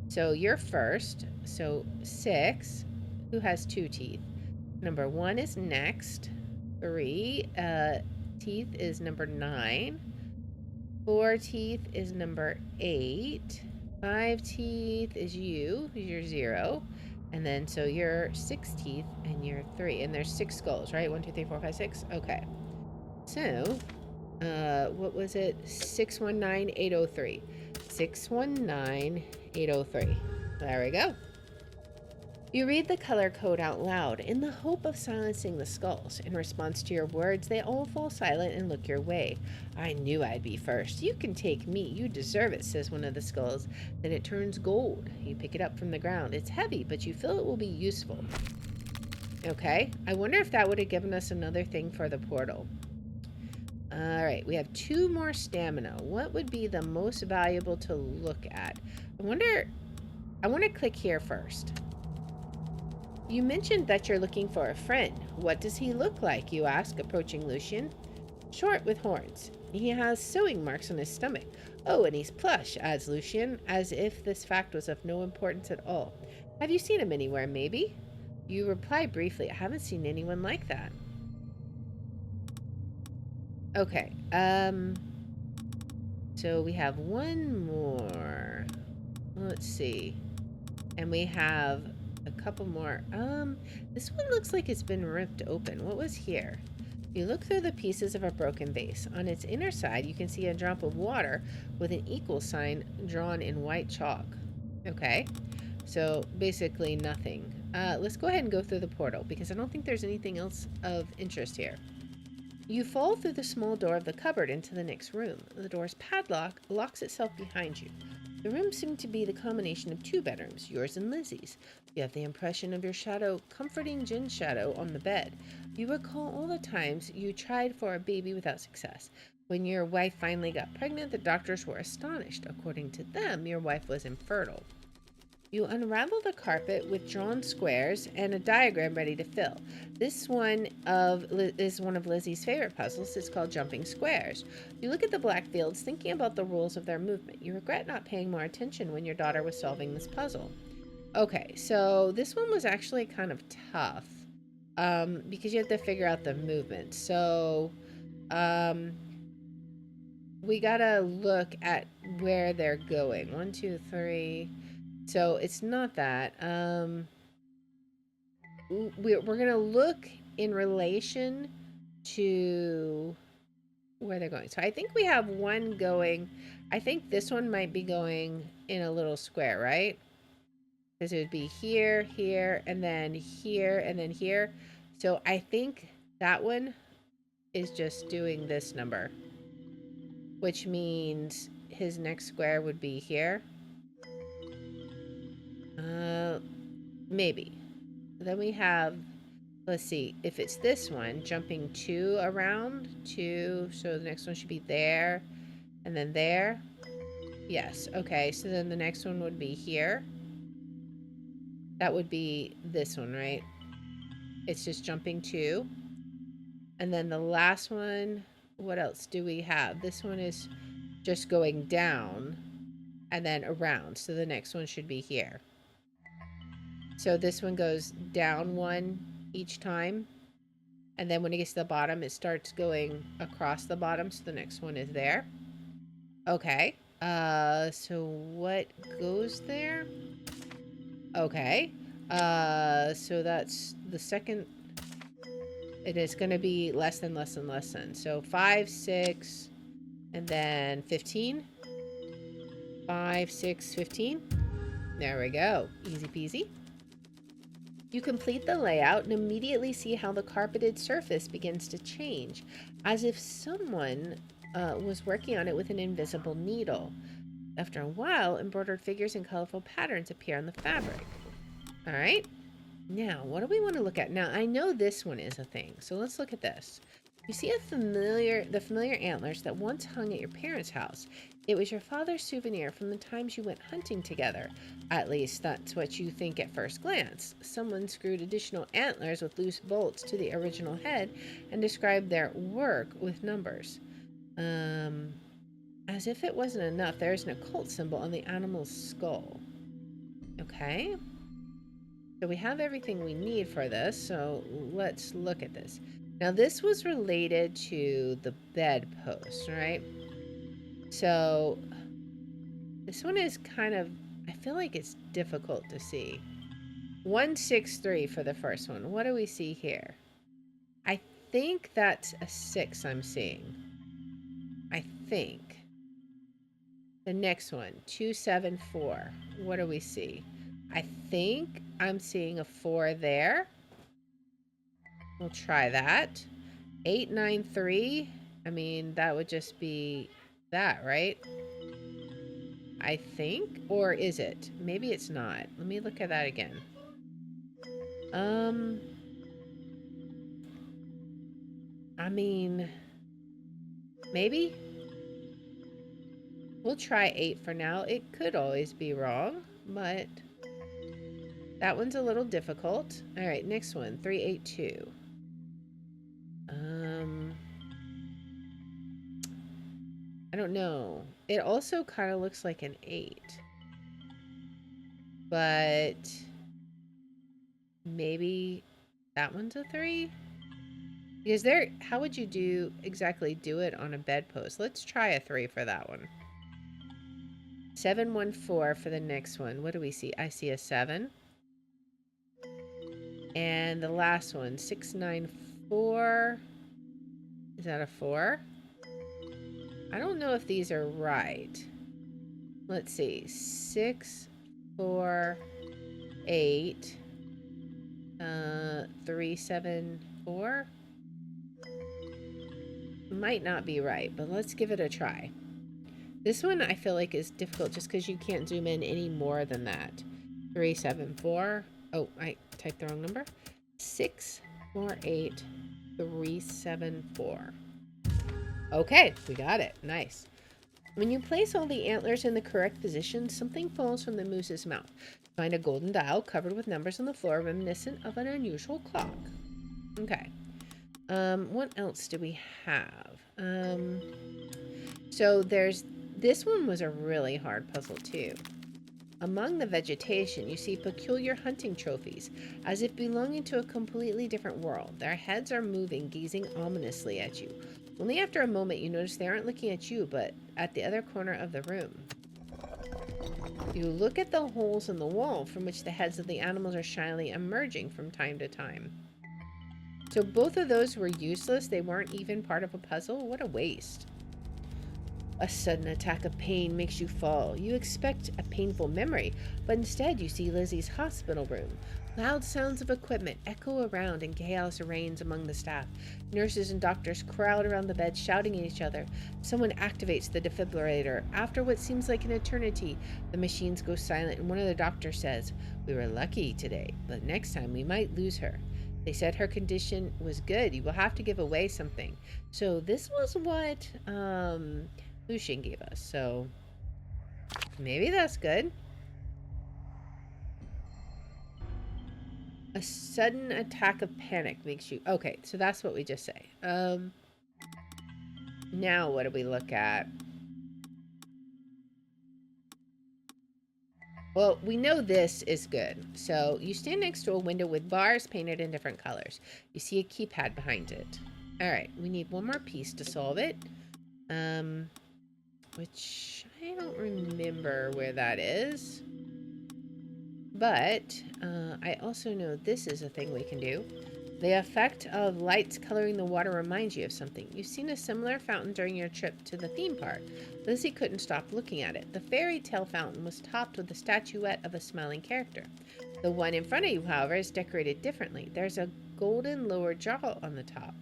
So you're first. So 6. Who has 2 teeth? Number 1 is next. 3 teeth is number 9. 4 teeth is number 8. 5 teeth is you're 0. And then so you're 6 teeth and you're 3. And there's 6 skulls, right? 1, 2, 3, 4, 5, 6. Okay. So what was it? 619803. 619803. There we go. You read the color code out loud in the hope of silencing the skulls. In response to your words, they all fall silent and look your way. I knew I'd be first. You can take me. You deserve it, says one of the skulls. Then it turns gold. You pick it up from the ground. It's heavy, but you feel it will be useful. Okay. I wonder if that would have given us another thing for the portal. All right. We have 2 more stamina. What would be the most valuable to look at? I want to click here first. You mentioned that you're looking for a friend. What does he look like? You ask, approaching Lucian. Short with horns. He has sewing marks on his stomach. Oh, and he's plush, adds Lucian, as if this fact was of no importance at all. Have you seen him anywhere, maybe? You reply briefly, I haven't seen anyone like that. Okay, so we have one more. Let's see. And we have a couple more. This one looks like it's been ripped open. What was here? You look through the pieces of a broken vase. On its inner side, you can see a drop of water with an equal sign drawn in white chalk. Okay. So basically nothing. Let's go ahead and go through the portal because I don't think there's anything else of interest here. You fall through the small door of the cupboard into the next room. The door's padlock locks itself behind you. The room seemed to be the combination of two bedrooms, yours and Lizzie's. You have the impression of your shadow comforting Jin's shadow on the bed. You recall all the times you tried for a baby without success. When your wife finally got pregnant, the doctors were astonished. According to them, your wife was infertile. You unravel the carpet with drawn squares and a diagram ready to fill. This one is one of Lizzie's favorite puzzles. It's called Jumping Squares. You look at the black fields, thinking about the rules of their movement. You regret not paying more attention when your daughter was solving this puzzle. Okay, so this one was actually kind of tough because you have to figure out the movement. So we gotta look at where they're going. 1, 2, 3. So it's not that. We're going to look in relation to where they're going. So I think we have one going. I think this one might be going in a little square, right? Because it would be here, here, and then here, and then here. So I think that one is just doing this number, which means his next square would be here. Maybe. Then we have, let's see, if it's this one, jumping 2 around, 2, so the next one should be there, and then there. Yes, okay, so then the next one would be here. That would be this one, right? It's just jumping 2. And then the last one, what else do we have? This one is just going down and then around, so the next one should be here. So this one goes down 1 each time. And then when it gets to the bottom, it starts going across the bottom. So the next one is there. Okay. So what goes there? Okay. So that's the second. It is going to be less than, less than, less than. So 5, 6, and then 15. 5, 6, 15. There we go. Easy peasy. You complete the layout and immediately see how the carpeted surface begins to change, as if someone was working on it with an invisible needle. After a while, embroidered figures and colorful patterns appear on the fabric. All right, now what do we want to look at? Now I know this one is a thing, so let's look at this. You see the familiar antlers that once hung at your parents' house. It was your father's souvenir from the times you went hunting together. At least that's what you think at first glance. Someone screwed additional antlers with loose bolts to the original head and described their work with numbers. As if it wasn't enough, there is an occult symbol on the animal's skull. Okay. So we have everything we need for this, so let's look at this. Now this was related to the bedpost, right? So this one is kind of, I feel like it's difficult to see. 163 for the first one. What do we see here? I think that's a 6 I'm seeing. I think. The next one, 274. What do we see? I think I'm seeing a 4 there. We'll try that. 893. I mean, that would just be that, right? I think. Or is it? Maybe it's not. Let me look at that again. I mean, maybe. We'll try 8 for now. It could always be wrong, but that one's a little difficult. All right, next one, 382. I don't know. It also kind of looks like an 8. But maybe that one's a 3? Because how would you do it on a bedpost? Let's try a 3 for that one. 714 for the next one. What do we see? I see a 7. And the last one, 694. Is that a 4? I don't know if these are right. Let's see. 6, 4, 8 374. Might not be right, but let's give it a try. This one I feel like is difficult just because you can't zoom in any more than that. 374. Oh, I typed the wrong number. 648 374. Okay, we got it. Nice. When you place all the antlers in the correct position, something falls from the moose's mouth. Find a golden dial covered with numbers on the floor reminiscent of an unusual clock. Okay. What else do we have? So this one was a really hard puzzle too. Among the vegetation, you see peculiar hunting trophies, as if belonging to a completely different world. Their heads are moving, gazing ominously at you. Only after a moment you notice they aren't looking at you, but at the other corner of the room. You look at the holes in the wall from which the heads of the animals are shyly emerging from time to time. So both of those were useless. They weren't even part of a puzzle. What a waste. A sudden attack of pain makes you fall. You expect a painful memory, but instead you see Lizzie's hospital room. Loud sounds of equipment echo around and chaos reigns among the staff. Nurses and doctors crowd around the bed shouting at each other. Someone activates the defibrillator. After what seems like an eternity, the machines go silent and one of the doctors says, "We were lucky today, but next time we might lose her. They said her condition was good. You will have to give away something." So this was what Lucian gave us. So maybe that's good. A sudden attack of panic makes you... Okay, so that's what we just say. Now what do we look at? Well, we know this is good. So you stand next to a window with bars painted in different colors. You see a keypad behind it. All right, we need one more piece to solve it. Which I don't remember where that is. But I also know this is a thing we can do. The effect of lights coloring the water reminds you of something. You've seen a similar fountain during your trip to the theme park. Lizzie couldn't stop looking at it. The fairy tale fountain was topped with a statuette of a smiling character. The one in front of you, however, is decorated differently. There's a golden lower jaw on the top.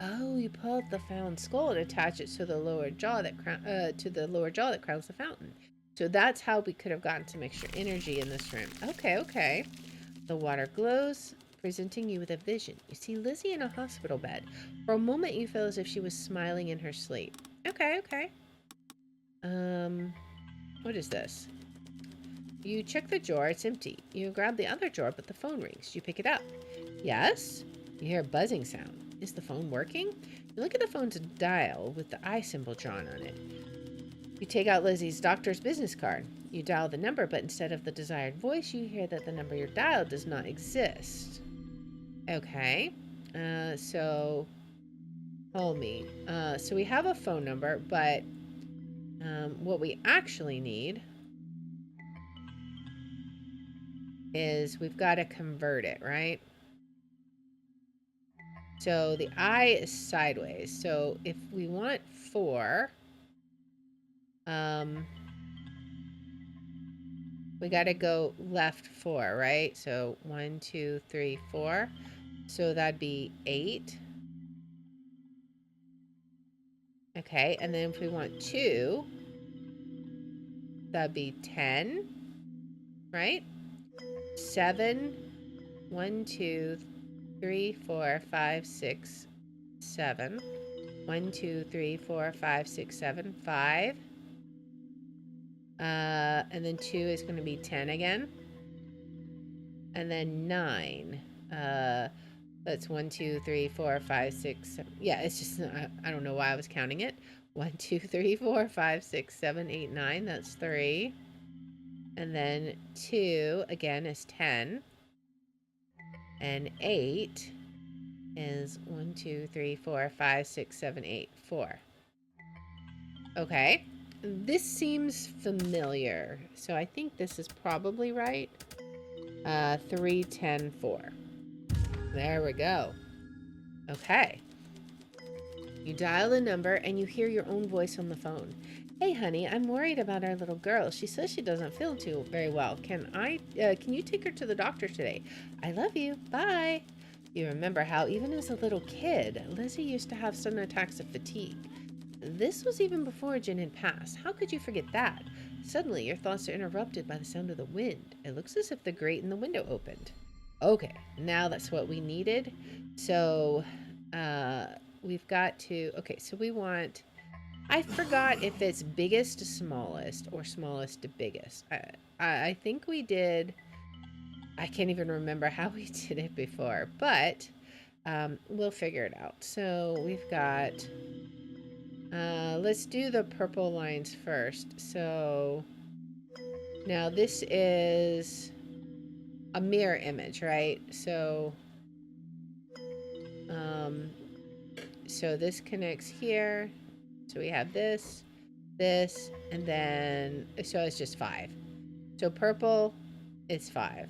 Oh, you pull out the found skull and attach it to the lower jaw that crowns the fountain. So that's how we could have gotten some extra energy in this room. Okay, okay. The water glows, presenting you with a vision. You see Lizzie in a hospital bed. For a moment, you feel as if she was smiling in her sleep. Okay, okay. What is this? You check the drawer. It's empty. You grab the other drawer, but the phone rings. You pick it up. Yes? You hear a buzzing sound. Is the phone working? You look at the phone's dial with the eye symbol drawn on it. You take out Lizzie's doctor's business card. You dial the number, but instead of the desired voice, you hear that the number you're dialed does not exist. Okay. So hold me. So we have a phone number, but what we actually need is we've got to convert it, right? So the I is sideways. So if we want 4, we got to go left 4, right? So 1, 2, 3, 4. So that'd be 8. Okay, and then if we want 2, that'd be 10, right? 7, 1, 2, 3, 4, 5, 6, 7. 1, 2, 3, 4, 5, 6, 7, 5. And then 2 is going to be 10 again. And then 9. That's 1, 2, 3, 4, 5, 6, 7. Yeah, it's just, I don't know why I was counting it. 1, 2, 3, 4, 5, 6, 7, 8, 9. That's 3. And then 2, again, is 10. And 8 is 1, 2, 3, 4, 5, 6, 7, 8, 4. Okay. This seems familiar. So I think this is probably right. 3, 10, 4. There we go. Okay. You dial the number and you hear your own voice on the phone. Hey, honey, I'm worried about our little girl. She says she doesn't feel too very well. Can you take her to the doctor today? I love you. Bye. You remember how even as a little kid, Lizzie used to have sudden attacks of fatigue. This was even before Jin had passed. How could you forget that? Suddenly, your thoughts are interrupted by the sound of the wind. It looks as if the grate in the window opened. Okay, now that's what we needed. So, uh, we've got to... Okay, so we want... I forgot if it's biggest to smallest or smallest to biggest. I think we did... I can't even remember how we did it before, but we'll figure it out. So we've got... let's do the purple lines first. So now this is a mirror image, right? So so this connects here. So we have this, and then, so it's just 5. So purple is 5.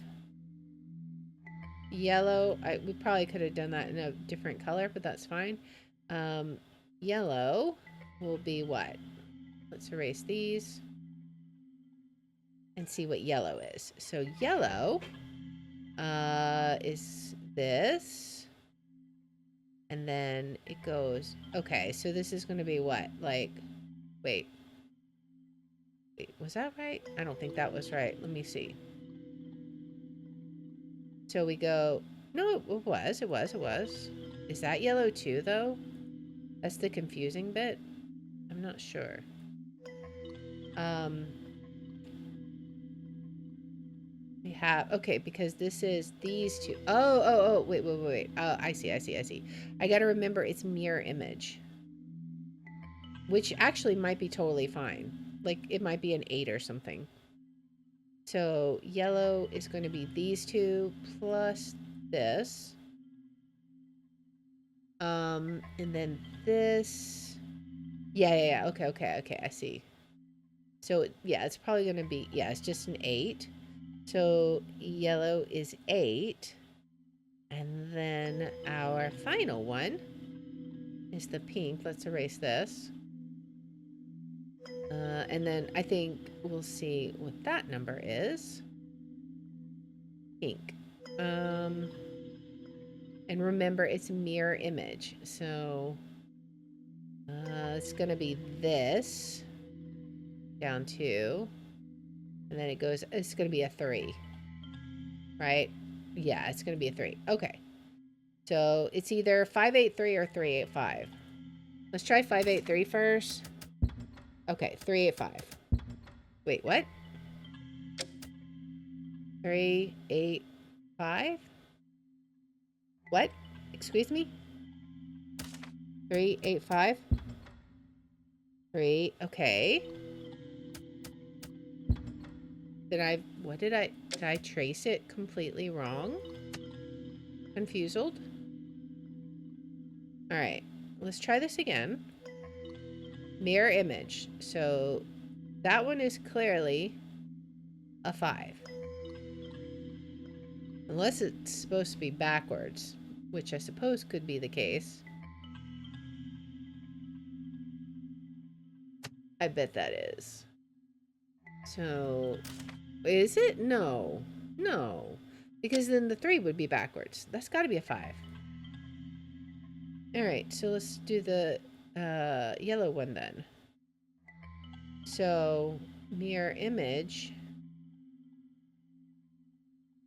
Yellow, we probably could have done that in a different color, but that's fine. Yellow will be what? Let's erase these and see what yellow is. So yellow is this. And then it goes, okay, so this is going to be what? Like, wait, was that right? I don't think that was right. Let me see. So we go, no, it was. Is that yellow too, though? That's the confusing bit. I'm not sure. We have, okay, because this is these two. Oh, wait. Oh, I see. I gotta remember it's mirror image. Which actually might be totally fine. Like, it might be an 8 or something. So, yellow is going to be these two plus this. And then this. Yeah. Okay, I see. So, yeah, it's probably going to be, yeah, it's just an 8. So, yellow is 8. And then our final one is the pink. Let's erase this. And then I think we'll see what that number is. Pink. And remember, it's mirror image. So it's going to be this down 2. And then it goes, it's going to be a 3. Right? Yeah, it's going to be a 3. Okay. So it's either 583 or 385. Let's try 583 first. Okay, 385. Wait, what? 385? What? Excuse me? 385? 3, okay. Did I trace it completely wrong? Confused? Alright, let's try this again. Mirror image. So that one is clearly a 5. Unless it's supposed to be backwards, which I suppose could be the case. I bet that is. So, is it? No. Because then the 3 would be backwards. That's got to be a 5. Alright, so let's do the yellow one then. So, mirror image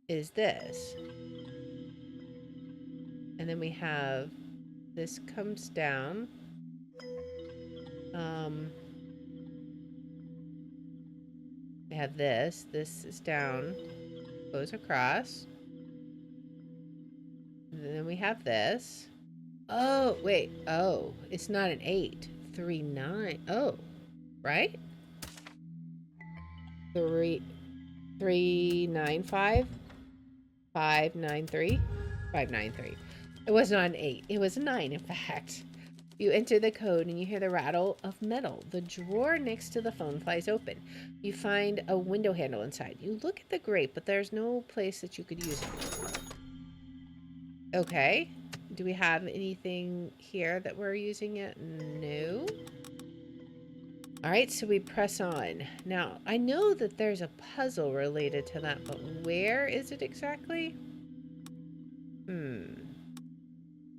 is this. And then we have, this comes down. We have this. This is down. Goes across. And then we have this. Oh, wait. Oh, it's not an 8. 3, 9. Oh, right? 3, 3, 9, 5. 5, 9, 3. 5, 9, 3. It was not an 8. It was a 9, in fact. You enter the code and you hear the rattle of metal. The drawer next to the phone flies open. You find a window handle inside. You look at the grate, but there's no place that you could use it. Okay. Do we have anything here that we're using yet? No. All right, so we press on. Now, I know that there's a puzzle related to that, but where is it exactly? I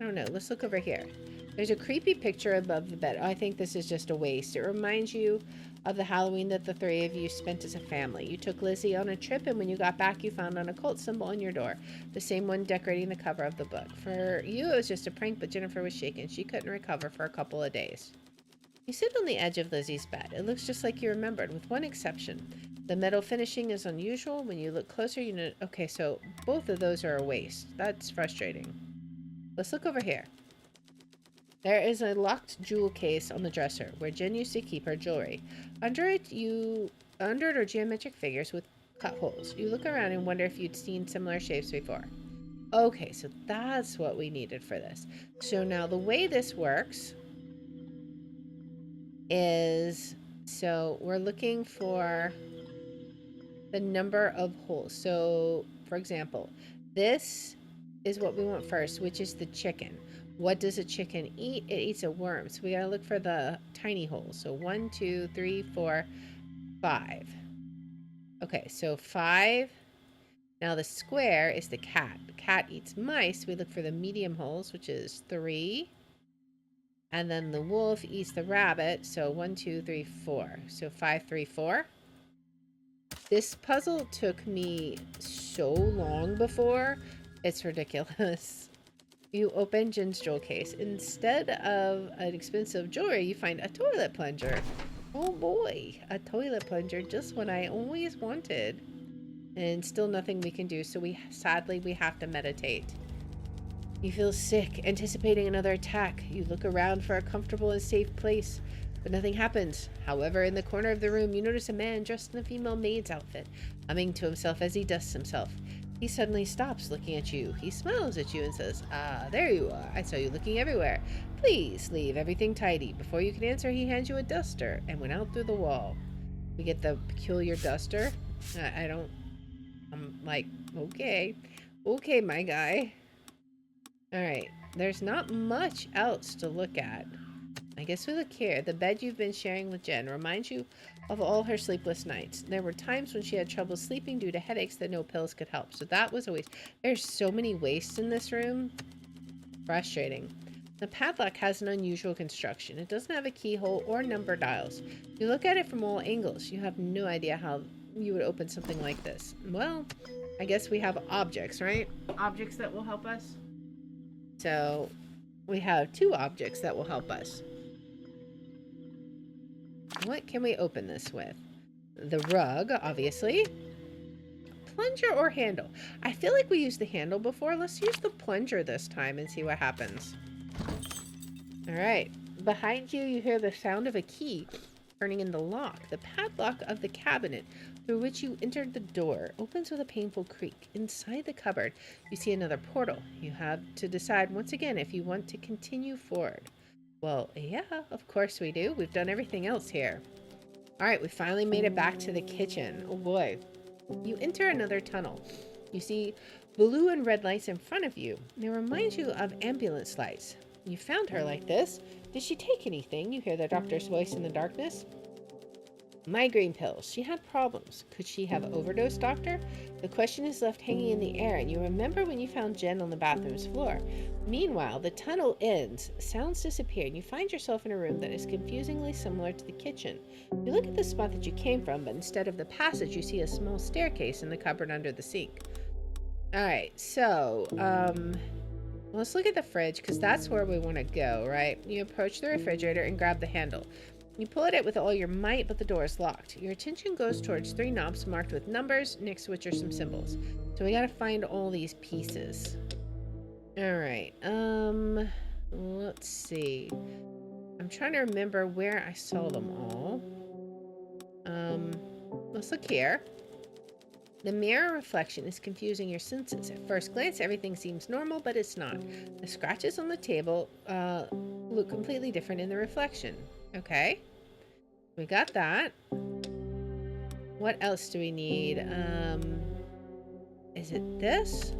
don't know. Let's look over here. There's a creepy picture above the bed. Oh, I think this is just a waste. It reminds you of the Halloween that the three of you spent as a family. You took Lizzie on a trip, and when you got back, you found an occult symbol on your door. The same one decorating the cover of the book. For you, it was just a prank, but Jennifer was shaken. She couldn't recover for a couple of days. You sit on the edge of Lizzie's bed. It looks just like you remembered, with one exception. The metal finishing is unusual. When you look closer, you know... Okay, so both of those are a waste. That's frustrating. Let's look over here. There is a locked jewel case on the dresser where Jen used to keep her jewelry. Under it are geometric figures with cut holes. You look around and wonder if you'd seen similar shapes before. Okay, so that's what we needed for this. So now the way this works is, so we're looking for the number of holes. So, for example, this is what we want first, which is the chicken. What does a chicken eat? It eats a worm. So we gotta look for the tiny holes. So 1, 2, 3, 4, 5. Okay, so 5. Now the square is the cat. The cat eats mice. We look for the medium holes, which is 3. And then the wolf eats the rabbit. So 1, 2, 3, 4. So 5, 3, 4. This puzzle took me so long before. It's ridiculous. You open Jen's jewel case. Instead of an expensive jewelry, you find a toilet plunger. Oh boy, a toilet plunger, just what I always wanted. And still nothing we can do, so sadly we have to meditate. You feel sick, anticipating another attack. You look around for a comfortable and safe place, but nothing happens. However, in the corner of the room, you notice a man dressed in a female maid's outfit, humming to himself as he dusts himself. He suddenly stops, looking at you. He smiles at you and says, "Ah, there you are. I saw you looking everywhere. Please leave everything tidy." Before you can answer, he hands you a duster and went out through the wall. We get the peculiar duster. I'm like, okay, my guy. All right, there's not much else to look at. I guess we look here. The bed you've been sharing with Jen reminds you of all her sleepless nights. There were times when she had trouble sleeping due to headaches that no pills could help. So that was a waste. There's so many wastes in this room. Frustrating. The padlock has an unusual construction. It doesn't have a keyhole or number dials. You look at it from all angles. You have no idea how you would open something like this. Well, I guess we have objects, right? Objects that will help us. So we have 2 objects that will help us. What can we open this with? The rug, obviously. Plunger or handle? I feel like we used the handle before. Let's use the plunger this time and see what happens. All right. Behind you, you hear the sound of a key turning in the lock. The padlock of the cabinet through which you entered the door opens with a painful creak. Inside the cupboard, you see another portal. You have to decide once again if you want to continue forward. Well, yeah, of course we do. We've done everything else here. All right, we finally made it back to the kitchen. Oh boy. You enter another tunnel. You see blue and red lights in front of you. They remind you of ambulance lights. You found her like this. Did she take anything? You hear the doctor's voice in the darkness. Migraine pills. She had problems. Could she have overdosed, doctor? The question is left hanging in the air, and you remember when you found Jen on the bathroom's floor. Meanwhile, the tunnel ends. Sounds disappear, and you find yourself in a room that is confusingly similar to the kitchen. You look at the spot that you came from, but instead of the passage, you see a small staircase in the cupboard under the sink. Alright, so, let's look at the fridge, because that's where we want to go, right? You approach the refrigerator and grab the handle. You pull at it with all your might, but the door is locked. Your attention goes towards 3 knobs marked with numbers, next to which are some symbols. So we gotta find all these pieces. Alright, let's see. I'm trying to remember where I saw them all. Let's look here. The mirror reflection is confusing your senses. At first glance, everything seems normal, but it's not. The scratches on the table look completely different in the reflection. Okay, we got that. What else do we need? Is it this?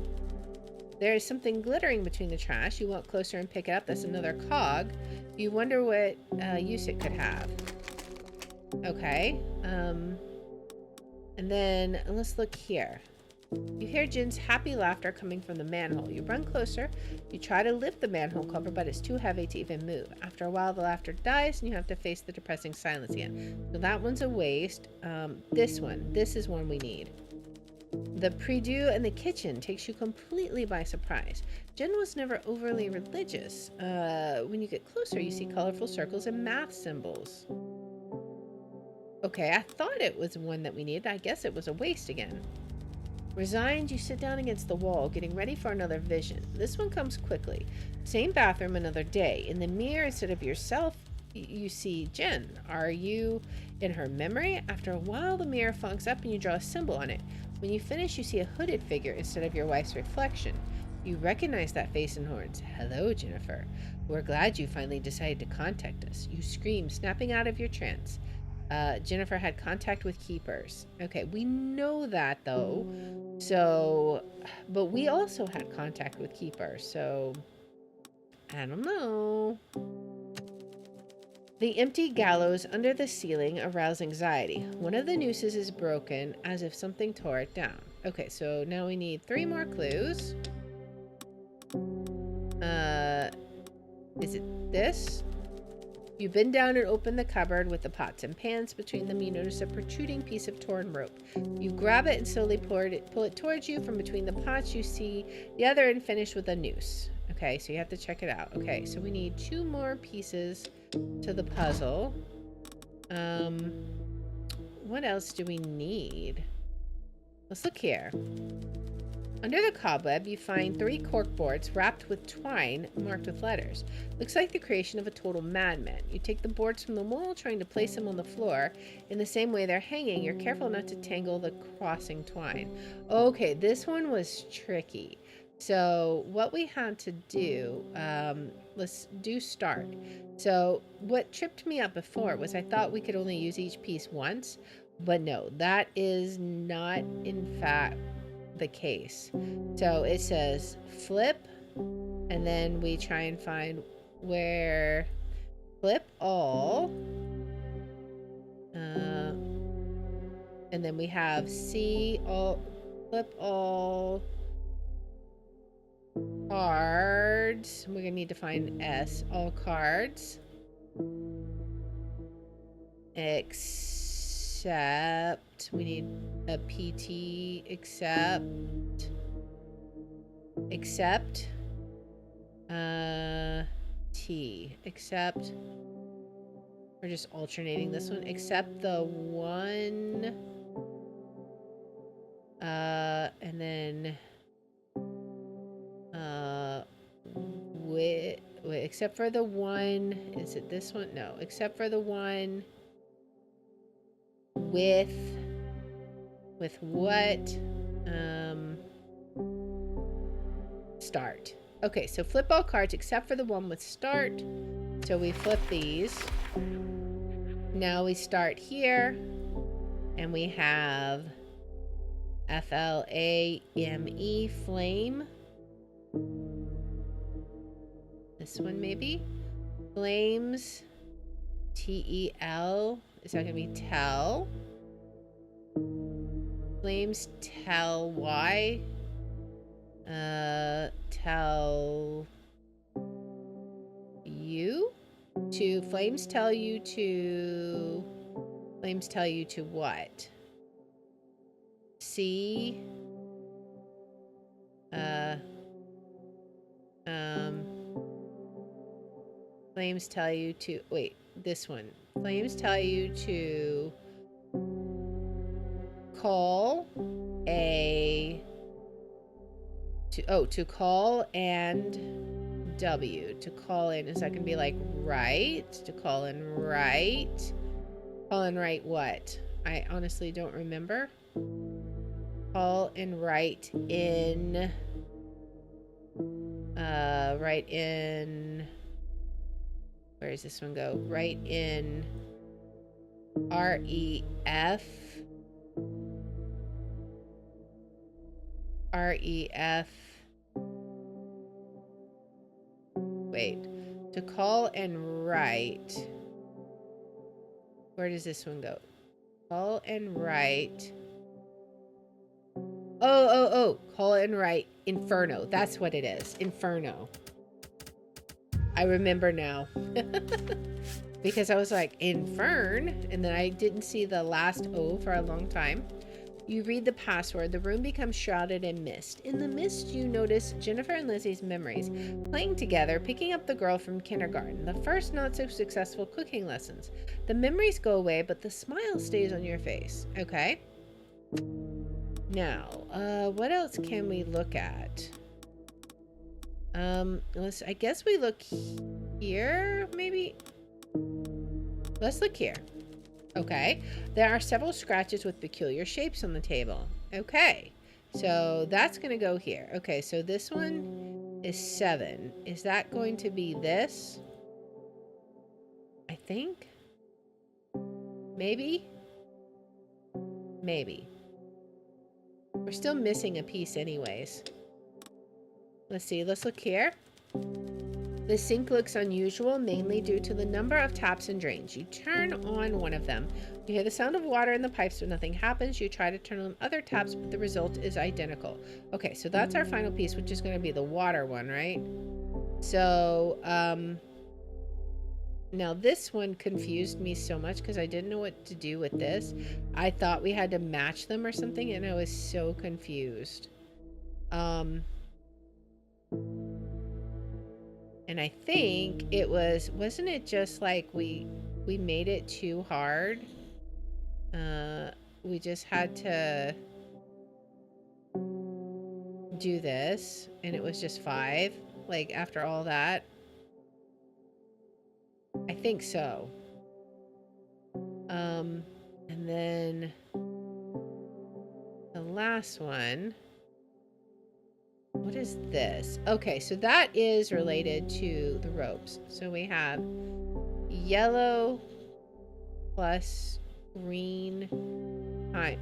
There is something glittering between the trash. You walk closer and pick it up. That's another cog. You wonder what use it could have. Okay. And then let's look here. You hear Jin's happy laughter coming from the manhole. You run closer. You try to lift the manhole cover, but it's too heavy to even move. After a while, the laughter dies, and you have to face the depressing silence again. So that one's a waste. This is one we need. The prie-dieu in the kitchen takes you completely by surprise. Jen was never overly religious. When you get closer, you see colorful circles and math symbols. Okay, I thought it was one that we needed. I guess it was a waste again. Resigned, you sit down against the wall, getting ready for another vision. This one comes quickly. Same bathroom, another day. In the mirror, instead of yourself, you see Jen. Are you in her memory? After a while, the mirror fogs up and you draw a symbol on it. When you finish, you see a hooded figure instead of your wife's reflection. You recognize that face and horns. Hello, Jennifer. We're glad you finally decided to contact us. You scream, snapping out of your trance. Jennifer had contact with keepers. Okay, we know that though. So, but we also had contact with keepers. So, I don't know. The empty gallows under the ceiling arouse anxiety. One of the nooses is broken as if something tore it down. Okay, so now we need 3 more clues. Is it this? You bend down and open the cupboard with the pots and pans. Between them, you notice a protruding piece of torn rope. You grab it and slowly pull it towards you. From between the pots, you see the other end finished with a noose. Okay, so you have to check it out. Okay, so we need 2 more pieces to the puzzle. What else do we need? Let's look here. Under the cobweb, you find 3 corkboards wrapped with twine marked with letters. Looks like the creation of a total madman. You take the boards from the wall, trying to place them on the floor. In the same way they're hanging, you're careful not to tangle the crossing twine. Okay, this one was tricky. So what we had to do, let's do start. So what tripped me up before was I thought we could only use each piece once, but no, that is not in fact the case. So it says flip, and then we try and find where flip all, and then we have C all, flip all cards. We're gonna need to find S, all cards, except we need a PT, except T, except we're just alternating this one, except the one, and then wait, except for the one, is it this one? No, except for the one with what? Start. Okay, so flip all cards except for the one with start. So we flip these. Now we start here, and we have FLAME, flame. This one maybe? Flames, TEL. Is that gonna be tell? Flames tell why? Tell you to flames tell you to what? See, flames tell you to wait, this one. Flames tell you to call a to call and W. To call in, is that gonna be like right? To call in right? Call in right what? I honestly don't remember. Call and write in write in, where does this one go? Write in REF wait, to call and write Where does this one go? Call and write. Oh. Call and write Inferno. That's what it is. Inferno. I remember now. Because I was like, Infern, and then I didn't see the last O for a long time. You read the password. The room becomes shrouded in mist. In the mist, you notice Jennifer and Lizzie's memories, playing together, picking up the girl from kindergarten, the first not-so-successful cooking lessons. The memories go away, but the smile stays on your face. Okay. Now, what else can we look at? I guess we look here, maybe? Let's look here. Okay. There are several scratches with peculiar shapes on the table. Okay. So that's going to go here. Okay, so this one is 7. Is that going to be this? I think. Maybe. Maybe. We're still missing a piece anyways. Let's see. Let's look here. The sink looks unusual, mainly due to the number of taps and drains. You turn on one of them. You hear the sound of water in the pipes, but nothing happens. You try to turn on other taps, but the result is identical. Okay, so that's our final piece, which is going to be the water one, right? So, now this one confused me so much because I didn't know what to do with this. I thought we had to match them or something, and I was so confused. And I think it wasn't it just like we made it too hard? We just had to do this, and it was just 5, like, after all that. I think so. And then the last one. What is this? Okay, so that is related to the ropes. So we have yellow plus green.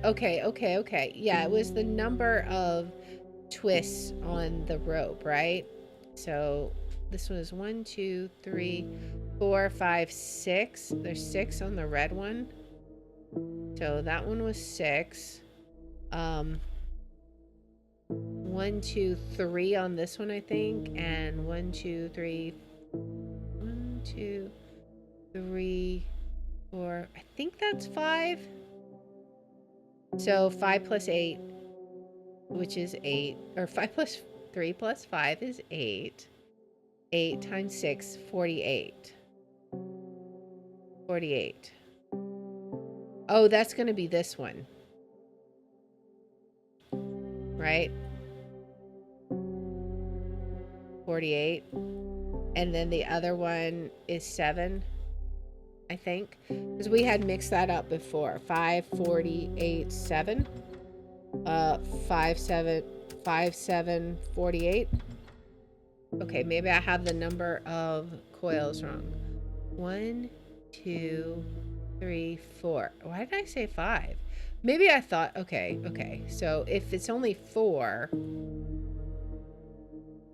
Okay. Yeah, it was the number of twists on the rope, right? So this one is 1, 2, 3, 4, 5, 6. There's 6 on the red one. So that one was 6. 1, 2, 3 on this one, I think, and 1, 2, 3, 1, 2, 3, 4. I think that's 5. So 5 plus 8, which is 8, or 5 plus 3 plus 5 is 8. 8 times 6, 48. 48. Oh, that's going to be this one. Right? 48. And then the other one is 7, I think. Because we had mixed that up before. 5, 48, 7. 5, 7, 48. Okay, maybe I have the number of coils wrong. 1, 2, 3, 4. Why did I say 5? Maybe I thought, okay. So if it's only 4,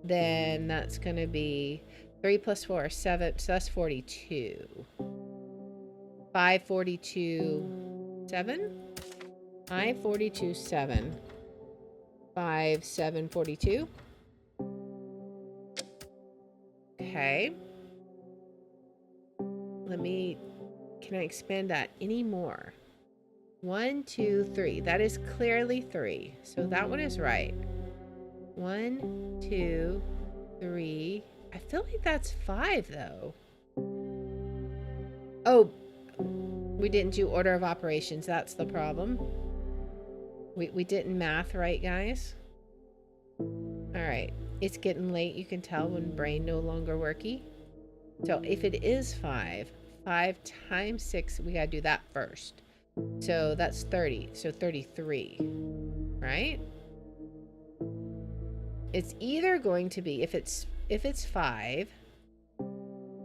then that's going to be 3 plus 4 is 7. So that's 42. 5, 42, 7. 5, 42, 7. 5, 7, 42. Okay. Can I expand that any more? 1, 2, 3. That is clearly 3. So that one is right. 1, 2, 3. I feel like that's 5 though. Oh, we didn't do order of operations. That's the problem. We didn't math right, guys. All right. It's getting late. You can tell when brain no longer worky. So if it is 5, 5 times 6, we got to do that first. So that's 30. So 33, right? It's either going to be, if it's 5,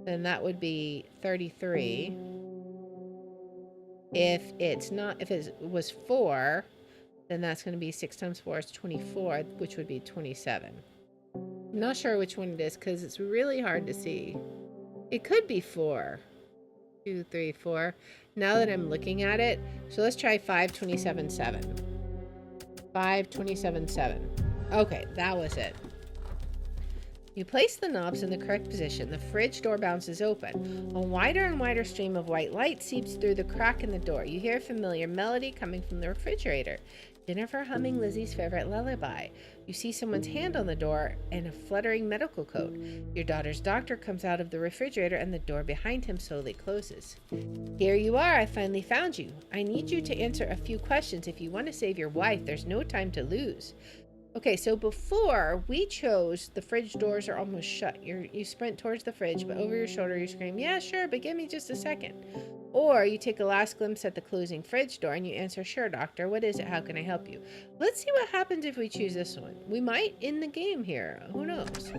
then that would be 33. If it was 4, then that's going to be 6 times 4 is 24, which would be 27. I'm not sure which one it is because it's really hard to see. It could be 4. 2, 3, 4. Now that I'm looking at it, so let's try 527.7. 527.7. Okay, that was it. You place the knobs in the correct position. The fridge door bounces open. A wider and wider stream of white light seeps through the crack in the door. You hear a familiar melody coming from the refrigerator. Jennifer humming Lizzie's favorite lullaby. You see someone's hand on the door and a fluttering medical coat. Your daughter's doctor comes out of the refrigerator and the door behind him slowly closes. Here you are. I finally found you. I need you to answer a few questions. If you want to save your wife, there's no time to lose. Okay, so before we chose the fridge doors are almost shut. You sprint towards the fridge, but over your shoulder you scream, yeah, sure, but give me just a second. Or you take a last glimpse at the closing fridge door and you answer, sure, doctor, what is it? How can I help you? Let's see what happens if we choose this one. We might end the game here. Who knows?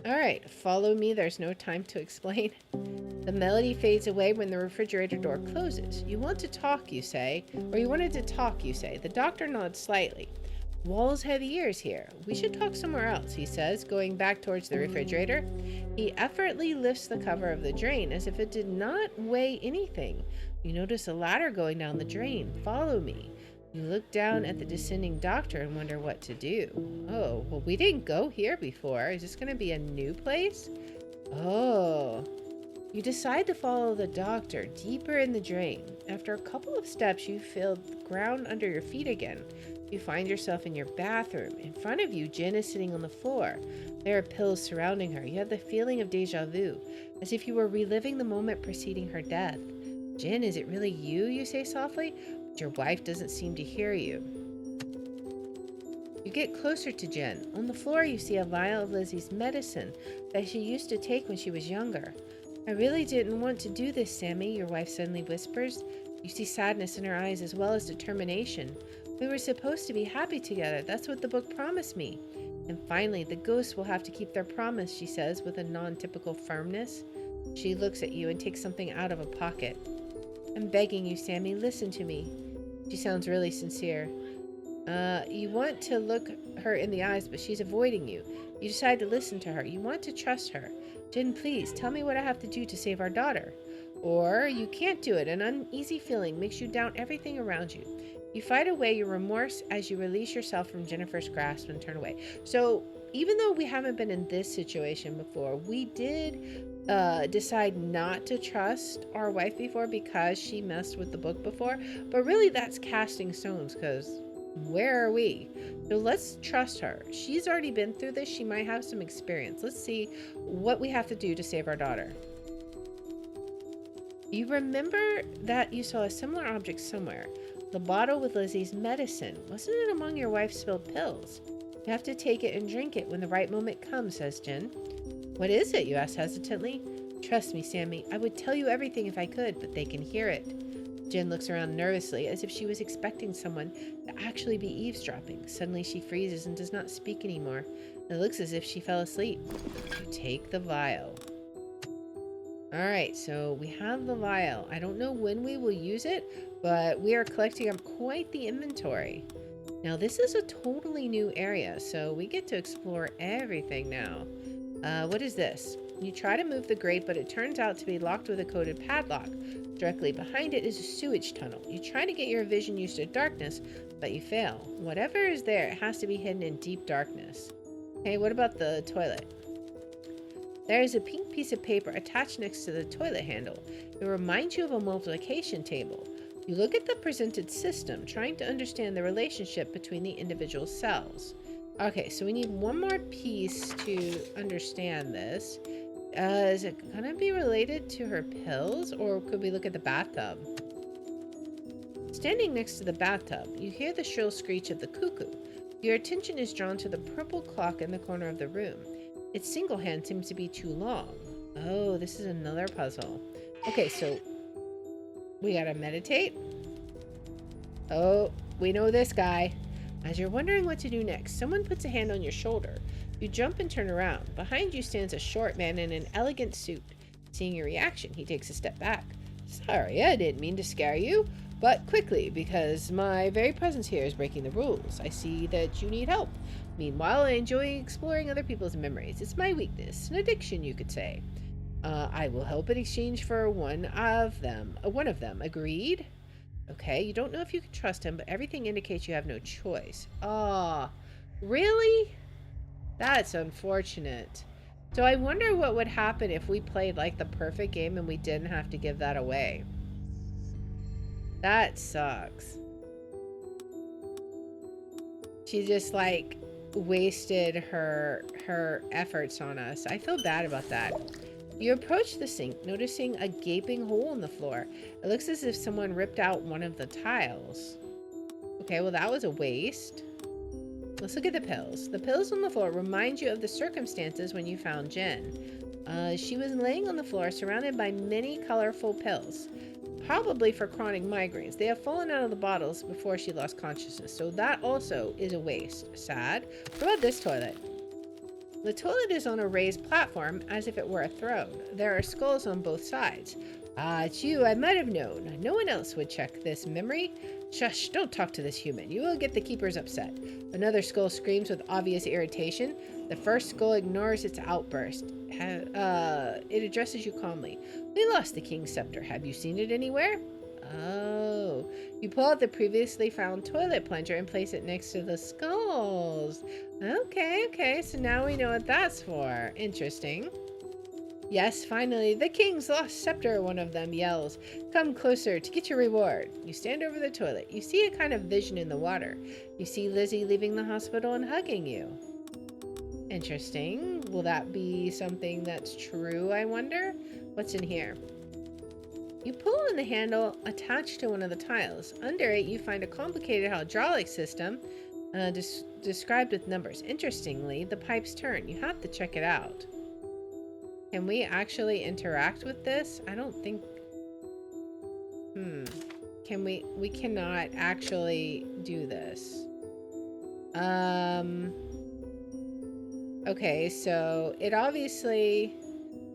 All right, follow me. There's no time to explain. The melody fades away when the refrigerator door closes. You want to talk, you say. Or you wanted to talk, you say. The doctor nods slightly. Walls have ears here. We should talk somewhere else, he says, going back towards the refrigerator. He effortlessly lifts the cover of the drain as if it did not weigh anything. You notice a ladder going down the drain. Follow me. You look down at the descending doctor and wonder what to do. Oh, well, we didn't go here before. Is this going to be a new place? Oh. You decide to follow the doctor deeper in the drain. After a couple of steps, you feel the ground under your feet again. You find yourself in your bathroom. In front of you, Jen is sitting on the floor. There are pills surrounding her. You have the feeling of deja vu, as if you were reliving the moment preceding her death. Jen, is it really you? You say softly, but your wife doesn't seem to hear you. You get closer to Jen. On the floor, you see a vial of Lizzie's medicine that she used to take when she was younger. I really didn't want to do this, Sammy, your wife suddenly whispers. You see sadness in her eyes as well as determination. We were supposed to be happy together. That's what the book promised me. And finally, the ghosts will have to keep their promise, she says with a non-typical firmness. She looks at you and takes something out of a pocket. I'm begging you, Sammy, listen to me. She sounds really sincere. You want to look her in the eyes, but she's avoiding you. You decide to listen to her. You want to trust her. Jen, please, tell me what I have to do to save our daughter. Or you can't do it. An uneasy feeling makes you doubt everything around you. You fight away your remorse as you release yourself from Jennifer's grasp and turn away. So even though we haven't been in this situation before, we did decide not to trust our wife before because she messed with the book before. But really that's casting stones, because where are we? So let's trust her. She's already been through this. She might have some experience. Let's see what we have to do to save our daughter. You remember that you saw a similar object somewhere. The bottle with Lizzie's medicine. Wasn't it among your wife's spilled pills? You have to take it and drink it when the right moment comes, says Jen. What is it? You ask hesitantly. Trust me, Sammy. I would tell you everything if I could, but they can hear it. Jen looks around nervously as if she was expecting someone to actually be eavesdropping. Suddenly she freezes and does not speak anymore. It looks as if she fell asleep. You take the vial. Alright, so we have the vial. I don't know when we will use it, but we are collecting up quite the inventory. Now this is a totally new area, so we get to explore everything now. What is this? You try to move the grate, but it turns out to be locked with a coded padlock. Directly behind it is a sewage tunnel. You try to get your vision used to darkness, but you fail. Whatever is there, it has to be hidden in deep darkness. Okay, what about the toilet? There is a pink piece of paper attached next to the toilet handle. It reminds you of a multiplication table. You look at the presented system, trying to understand the relationship between the individual cells. Okay, so we need one more piece to understand this. Is it going to be related to her pills, or could we look at the bathtub? Standing next to the bathtub, you hear the shrill screech of the cuckoo. Your attention is drawn to the purple clock in the corner of the room. Its single hand seems to be too long. Oh, this is another puzzle. Okay, so we gotta meditate. Oh, we know this guy. As you're wondering what to do next, someone puts a hand on your shoulder. You jump and turn around. Behind you stands a short man in an elegant suit. Seeing your reaction, he takes a step back. Sorry, I didn't mean to scare you, but quickly, because my very presence here is breaking the rules. I see that you need help. Meanwhile, I enjoy exploring other people's memories. It's my weakness, an addiction, you could say. I will help in exchange for one of them. One of them. Agreed? Okay, you don't know if you can trust him, but everything indicates you have no choice. Ah, really? That's unfortunate. So I wonder what would happen if we played like the perfect game and we didn't have to give that away. That sucks. She just like wasted her efforts on us. I feel bad about that. You approach the sink, noticing a gaping hole in the floor. It looks as if someone ripped out one of the tiles. Okay, well that was a waste. Let's look at the pills. The pills on the floor remind you of the circumstances when you found Jen. She was laying on the floor surrounded by many colorful pills, probably for chronic migraines. They have fallen out of the bottles before she lost consciousness, so that also is a waste. Sad. What about this toilet? The toilet is on a raised platform as if it were a throne. There are skulls on both sides. Ah, it's you. I might have known. No one else would check this memory. Shush, don't talk to this human. You will get the keepers upset. Another skull screams with obvious irritation. The first skull ignores its outburst. It addresses you calmly. We lost the king's scepter. Have you seen it anywhere? Oh. You pull out the previously found toilet plunger and place it next to the skulls. Okay. So now we know what that's for. Interesting. Yes, finally, the king's lost scepter, one of them yells. Come closer to get your reward. You stand over the toilet. You see a kind of vision in the water. You see Lizzie leaving the hospital and hugging you. Interesting. Will that be something that's true, I wonder? What's in here? You pull on the handle attached to one of the tiles. Under it, you find a complicated hydraulic system described with numbers. Interestingly, the pipes turn. You have to check it out. Can we actually interact with this? I don't think... Can we... We cannot actually do this. Okay, so it obviously...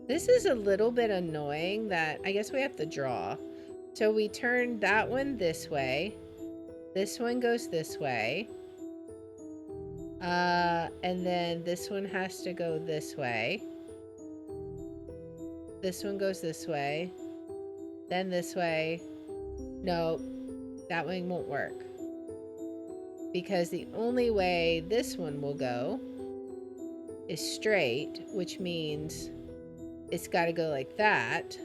This is a little bit annoying that... I guess we have to draw. So we turn that one this way. This one goes this way. And then this one has to go this way. This one goes this way. Then this way. No, that one won't work. Because the only way this one will go is straight, which means it's got to go like that.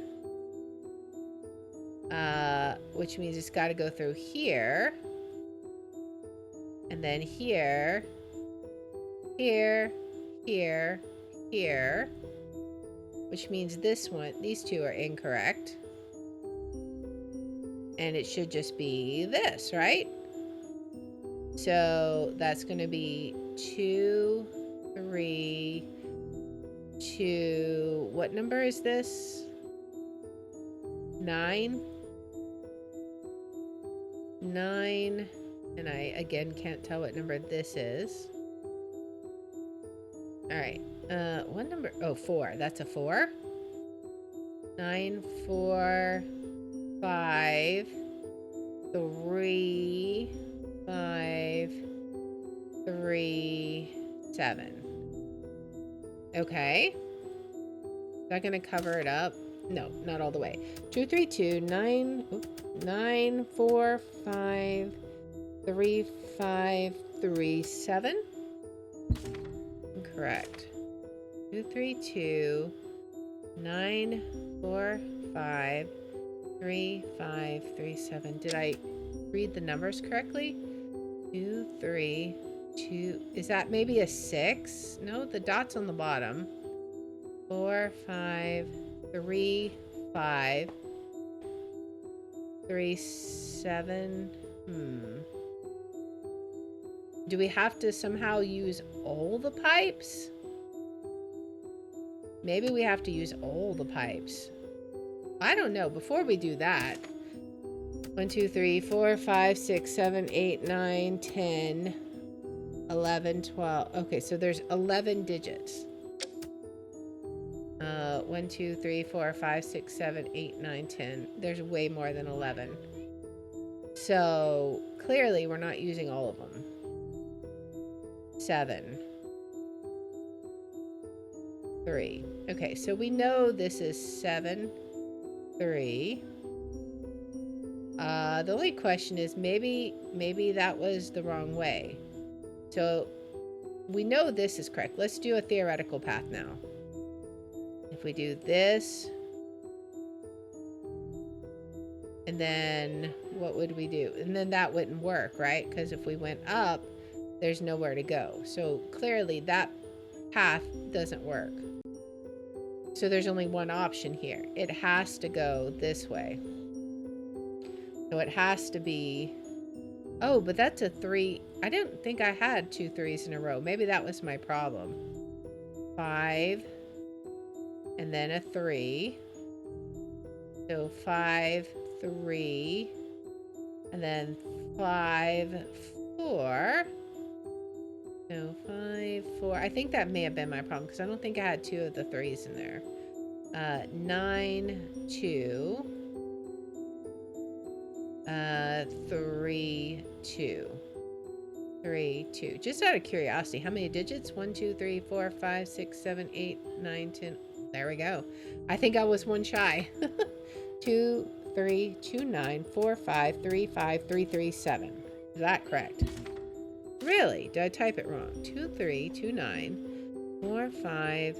Which means it's got to go through here. And then here. Here. Here. Here. Which means this one, these two are incorrect. And it should just be this, right? So that's going to be 2, 3, 2. What number is this? 9. 9. And I, again, can't tell what number this is. All right. What number? Oh, 4. That's a 4. 9, 4, 5, 3, 5, 3, 7. Okay. Is that gonna cover it up? No, not all the way. 2, 3, 2, 9, 9, 4, 5, 3, 5, 3, 7. Incorrect. 2, 3, 2, 9, 4, 5, 3, 5, 3, 7. Did I read the numbers correctly? 2, 3, 2. Is that maybe a 6? No, the dot's on the bottom. 4, 5, 3, 5, 3, 7. Do we have to somehow use all the pipes? Maybe we have to use all the pipes. I don't know. Before we do that, 1, 2, 3, 4, 5, 6, 7, 8, 9, 10, 11, 12. Okay, so there's 11 digits. 1, 2, 3, 4, 5, 6, 7, 8, 9, 10. There's way more than 11. So clearly we're not using all of them. 7. 3. Okay, so we know this is 7, 3. The only question is maybe that was the wrong way. So we know this is correct. Let's do a theoretical path now. If we do this, and then what would we do? And then that wouldn't work, right? Because if we went up, there's nowhere to go. So clearly that path doesn't work. So there's only one option here. It has to go this way. So it has to be... Oh, but that's a 3. I didn't think I had 2 3s in a row. Maybe that was my problem. 5. And then a 3. So 5, 3. And then 5, 4. So 5, 4. I think that may have been my problem because I don't think I had 2 of the 3s in there. 9, 2. 3, 2. 3, 2. Just out of curiosity, how many digits? 1, 2, 3, 4, 5, 6, 7, 8, 9, 10. There we go. I think I was one shy. 2, 3, 2, 9, 4, 5, 3, 5, 3, 3, 7. Is that correct? Really? Did I type it wrong? 2, 3, 2, 9, 4, 5,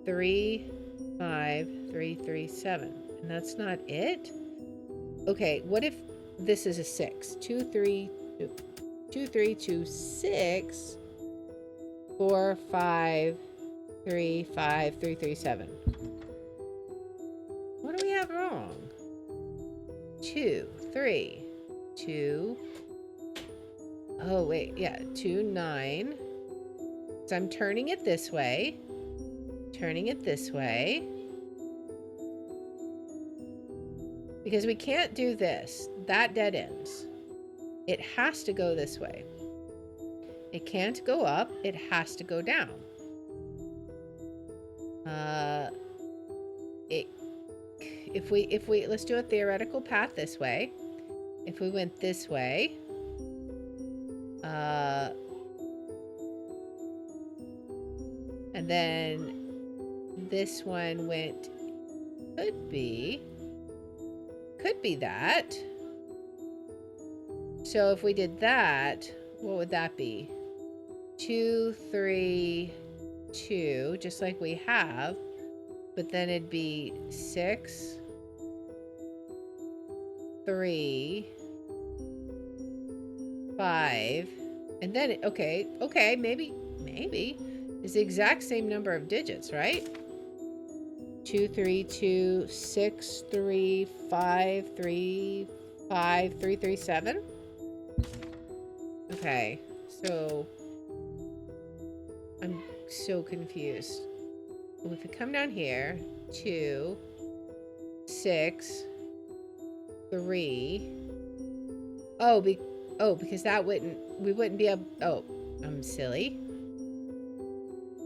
3, 5, 3, 3, 7. And that's not it? Okay, what if this is a 6? 2, 3, 2, 2, 3, 2, 6, 4, 5, 3, 5, 3, 3, 7. What do we have wrong? 2, 3, 2. Oh, wait, yeah, 2, 9. So I'm turning it this way. Turning it this way. Because we can't do this. That dead ends. It has to go this way. It can't go up. It has to go down. If we let's do a theoretical path this way. If we went this way, and then this one went, could be that. So if we did that, what would that be? 2, 3, 2, just like we have, but then it'd be 6, 3, 5, and then okay, maybe it's the exact same number of digits, right? 2, 3, 2, 6, 3, 5, 3, 5, 3, 3, 7. Okay, so I'm so confused. Well, if we come down here, 2, 6, 3. Oh, because that we wouldn't be able. Oh, I'm silly.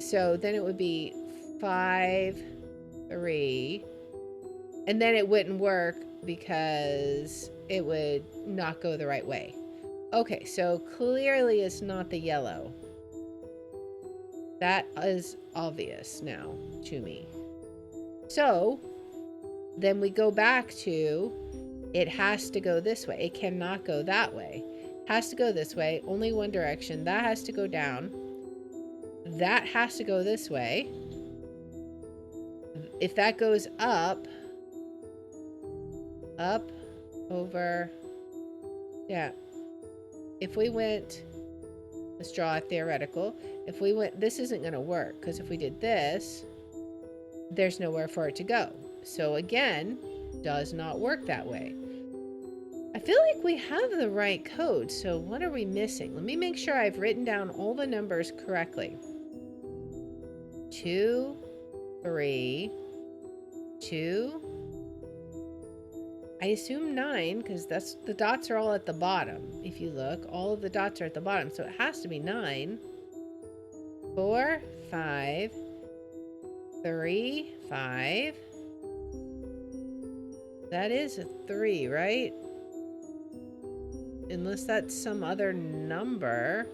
So then it would be 5, 3, and then it wouldn't work because it would not go the right way. Okay, so clearly it's not the yellow. That is obvious now to me. So then we go back to, it has to go this way. It cannot go that way. It has to go this way, only one direction. That has to go down. That has to go this way. If that goes up, over, yeah. If we went, let's draw a theoretical. If we went, this isn't going to work because if we did this, there's nowhere for it to go. So again, does not work that way. I feel like we have the right code. So what are we missing? Let me make sure I've written down all the numbers correctly. 2, 3, 2. I assume 9 because that's the dots are all at the bottom. If you look, all of the dots are at the bottom, so it has to be 9. 4, 5, 3, 5. That is a 3, right? Unless that's some other number.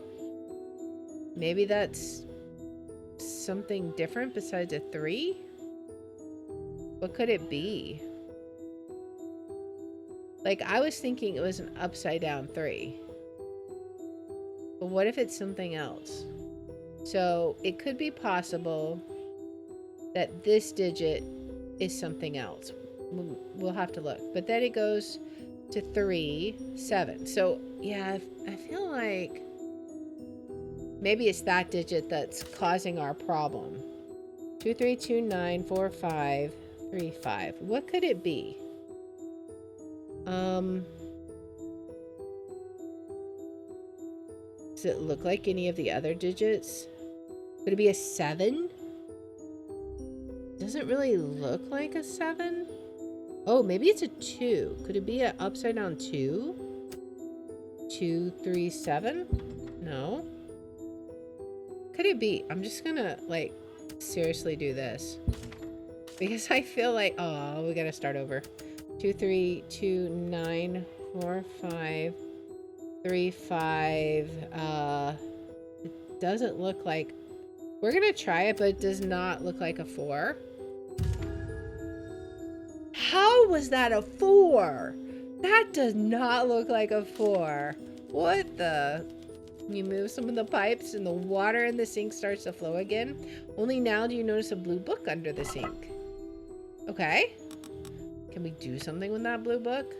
Maybe that's something different besides a 3? What could it be? Like, I was thinking it was an upside down 3. But what if it's something else? So it could be possible that this digit is something else. We'll have to look. But then it goes to 3, 7. So yeah, I feel like maybe it's that digit that's causing our problem. 2, 3, 2, 9, 4, 5, 3, 5. What could it be? Does it look like any of the other digits? Could it be a 7? Doesn't really look like a 7. Oh, maybe it's a 2. Could it be an upside down 2? 2, 3, 7? No. Could it be? I'm just gonna, like, seriously do this. Because I feel like, oh, we gotta start over. 2, 3, 2, 9, 4, 5, 3, 5. It doesn't look like... We're gonna try it, but it does not look like a 4. How was that a 4? That does not look like a 4. What the... You move some of the pipes and the water in the sink starts to flow again. Only now do you notice a blue book under the sink. Okay. Can we do something with that blue book?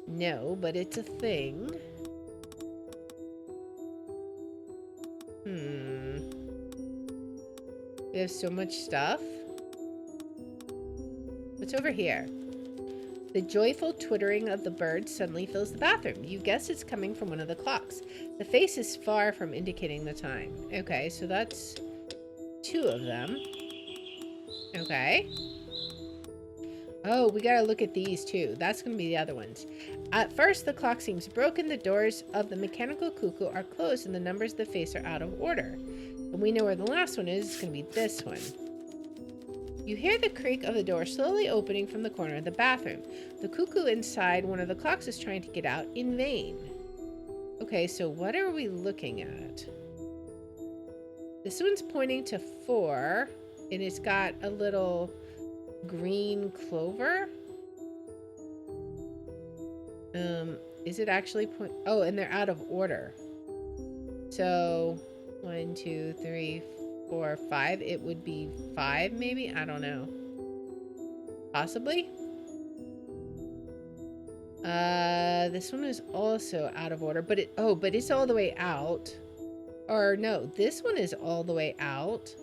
No, but it's a thing. We have so much stuff. What's over here? The joyful twittering of the birds suddenly fills the bathroom. You guess it's coming from one of the clocks. The face is far from indicating the time. Okay, so that's 2 of them. Okay. Oh, we gotta look at these too. That's gonna be the other ones. At first, the clock seems broken. The doors of the mechanical cuckoo are closed and the numbers of the face are out of order. And we know where the last one is. It's gonna be this one. You hear the creak of the door slowly opening from the corner of the bathroom. The cuckoo inside one of the clocks is trying to get out in vain. Okay, so what are we looking at? This one's pointing to 4, and it's got a little green clover. Is it actually point? Oh, and they're out of order. So 1, 2, 3, 4, 5. It would be 5, maybe? I don't know. Possibly? This one is also out of order, but it's all the way out. Or no, this one is all the way out.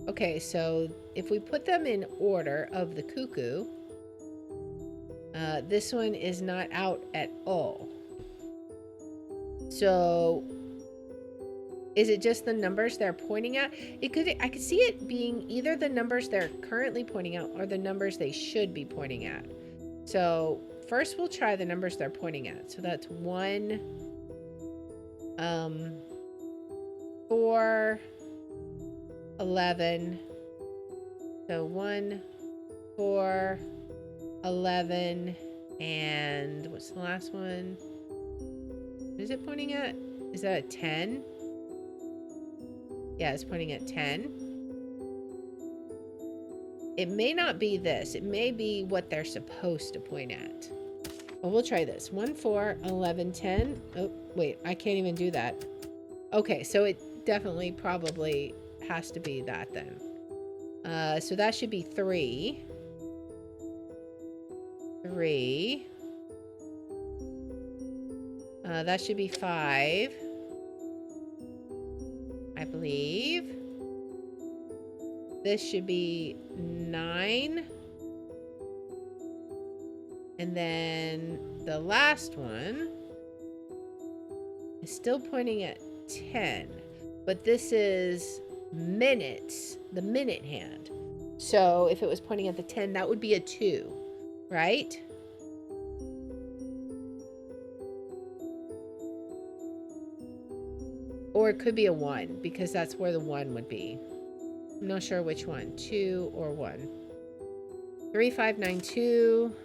Okay, so if we put them in order of the cuckoo, this one is not out at all. So is it just the numbers they're pointing at? I could see it being either the numbers they're currently pointing out or the numbers they should be pointing at. So first we'll try the numbers they're pointing at. So that's 1, 4, 11. So 1, 4, 11, and what's the last one? What is it pointing at? Is that a 10? Yeah, it's pointing at 10. It may not be this. It may be what they're supposed to point at. Well, we'll try this. 1, 4, 11, 10. Oh, wait, I can't even do that. Okay, so it definitely probably has to be that then. So that should be 3. 3. That should be 5. I believe. This should be 9. And then the last one is still pointing at 10. But this is minutes, the minute hand. So if it was pointing at the 10, that would be a 2, right? Or it could be a 1, because that's where the 1 would be. I'm not sure which one, 2 or 1. 3, 5, 9, 2.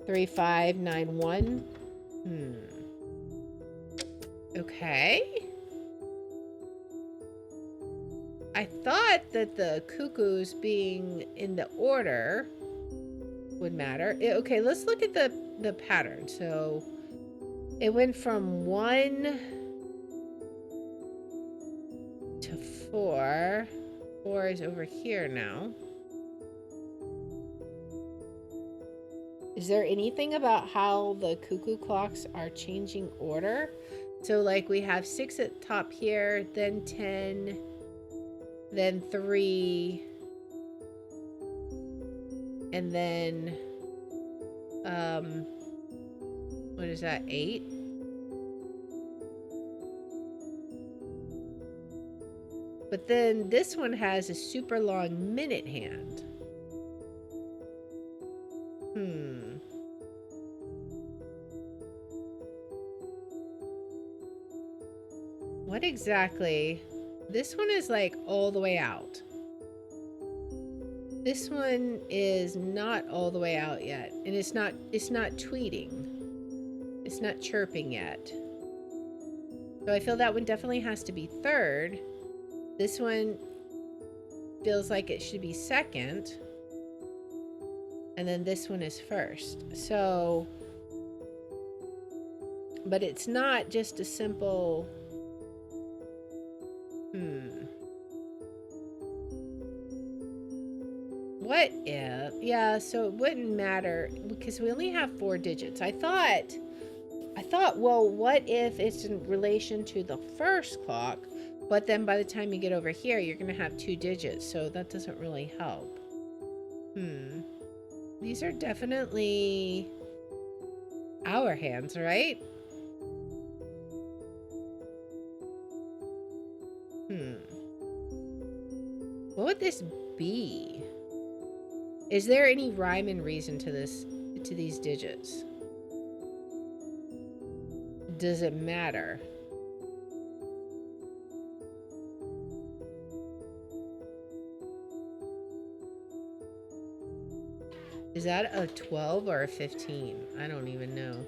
3, 5, 9, 1. Okay. I thought that the cuckoos being in the order would matter. Okay, let's look at the pattern. So it went from 1 to 4. 4 is over here now. Is there anything about how the cuckoo clocks are changing order? So like we have 6 at the top here, then 10, then 3, and then what is that, 8? But then this one has a super long minute hand. What exactly? This one is like all the way out. This one is not all the way out yet, and it's not tweeting. It's not chirping yet. So I feel that one definitely has to be third. This one feels like it should be second. And then this one is first. So, but it's not just a simple, what if, yeah, so it wouldn't matter because we only have 4 digits. I thought, well, what if it's in relation to the first clock, but then by the time you get over here, you're going to have 2 digits. So that doesn't really help. These are definitely our hands, right? What would this be? Is there any rhyme and reason to this, to these digits? Does it matter? Is that a 12 or a 15? I don't even know.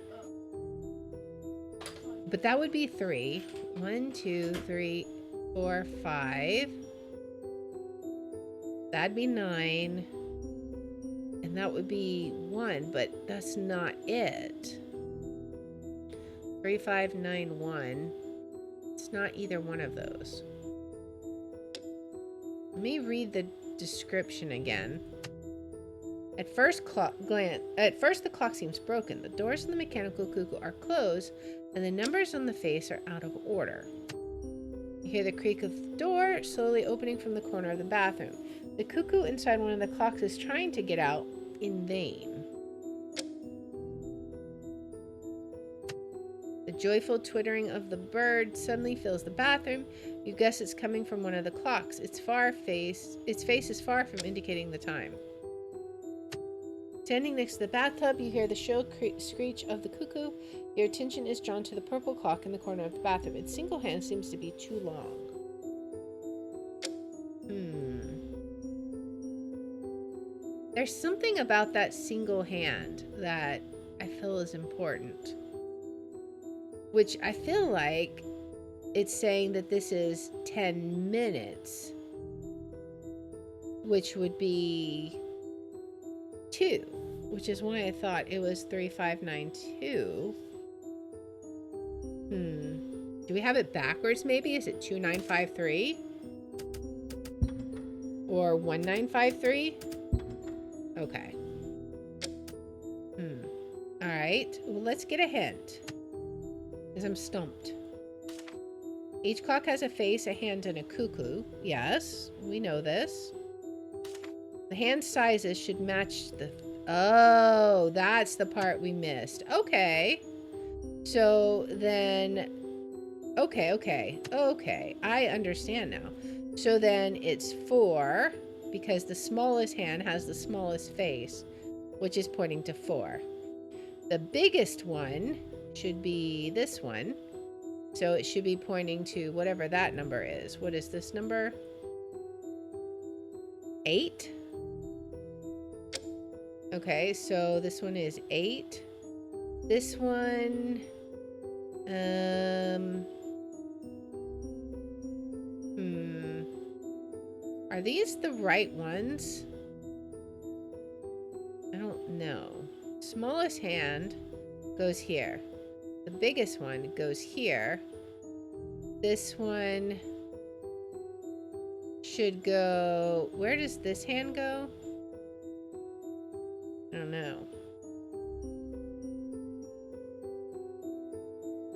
But that would be 3. 1, 2, 3, 4, 5. That'd be 9. And that would be 1, but that's not it. 3, 5, 9, 1. It's not either one of those. Let me read the description again. At first the clock seems broken. The doors in the mechanical cuckoo are closed, and the numbers on the face are out of order. You hear the creak of the door slowly opening from the corner of the bathroom. The cuckoo inside one of the clocks is trying to get out in vain. The joyful twittering of the bird suddenly fills the bathroom. You guess it's coming from one of the clocks. Its face is far from indicating the time. Standing next to the bathtub, you hear the shrill screech of the cuckoo. Your attention is drawn to the purple clock in the corner of the bathroom. Its single hand seems to be too long. There's something about that single hand that I feel is important. Which I feel like it's saying that this is 10 minutes. Which would be 2, which is why I thought it was 3592. Do we have it backwards maybe? Is it 2953? Or 1953? Okay. Alright, well, let's get a hint. Because I'm stumped. Each clock has a face, a hand, and a cuckoo. Yes, we know this. The hand sizes should match the... Oh, that's the part we missed. Okay. So then... Okay. I understand now. So then it's 4, because the smallest hand has the smallest face, which is pointing to 4. The biggest one should be this one. So it should be pointing to whatever that number is. What is this number? 8? Okay, so this one is 8. This one, Are these the right ones? I don't know. Smallest hand goes here. The biggest one goes here. This one should go... Where does this hand go? I don't know.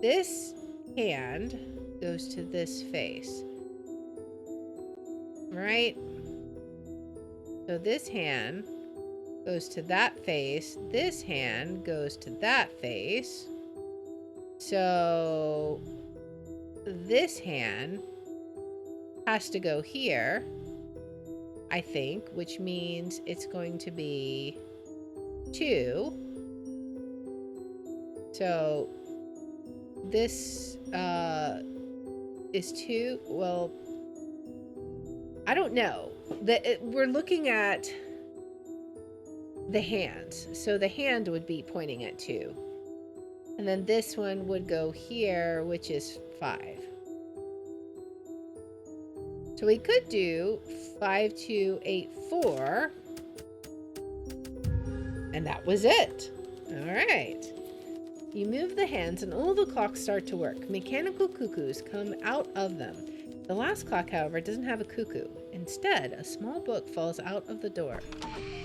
This hand goes to this face. Right? So this hand goes to that face. This hand goes to that face. So this hand has to go here, I think, which means it's going to be 2. So this is 2. Well, I don't know. We're looking at the hands. So the hand would be pointing at 2. And then this one would go here, which is 5. So we could do 5, 2, 8, 4. And that was it. All right. You move the hands and all the clocks start to work. Mechanical cuckoos come out of them. The last clock, however, doesn't have a cuckoo. Instead, a small book falls out of the door.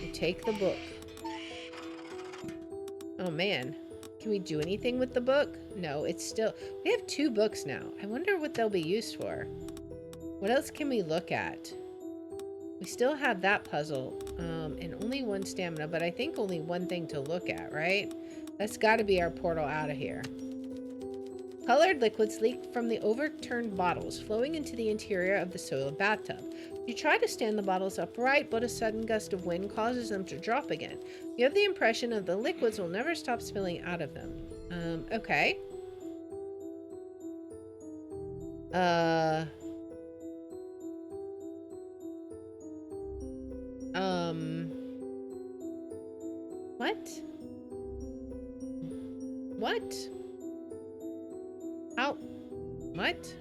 You take the book. Oh man, can we do anything with the book? No, it's still... We have 2 books now. I wonder what they'll be used for. What else can we look at? We still have that puzzle, and only 1 stamina, but I think only 1 thing to look at, right? That's got to be our portal out of here. Colored liquids leak from the overturned bottles, flowing into the interior of the soiled bathtub. You try to stand the bottles upright, but a sudden gust of wind causes them to drop again. You have the impression that the liquids will never stop spilling out of them. Okay. What? What? How? What?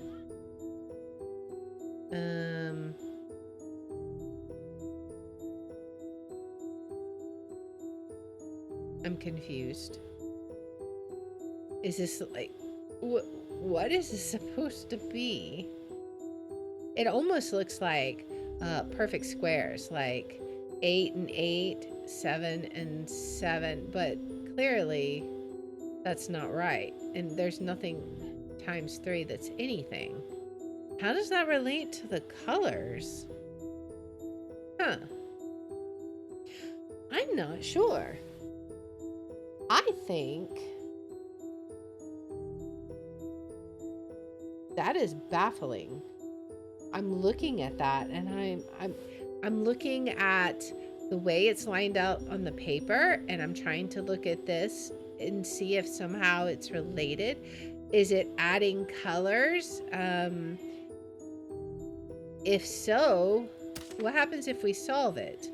I'm confused. Is this like... What is this supposed to be? It almost looks like perfect squares, like 8 and 8, 7 and 7, but clearly that's not right. And there's nothing times 3 that's anything. How does that relate to the colors? Huh. I'm not sure. I think that is baffling. I'm looking at that and I'm looking at the way it's lined out on the paper, and I'm trying to look at this and see if somehow it's related. Is it adding colors? If so, what happens if we solve it?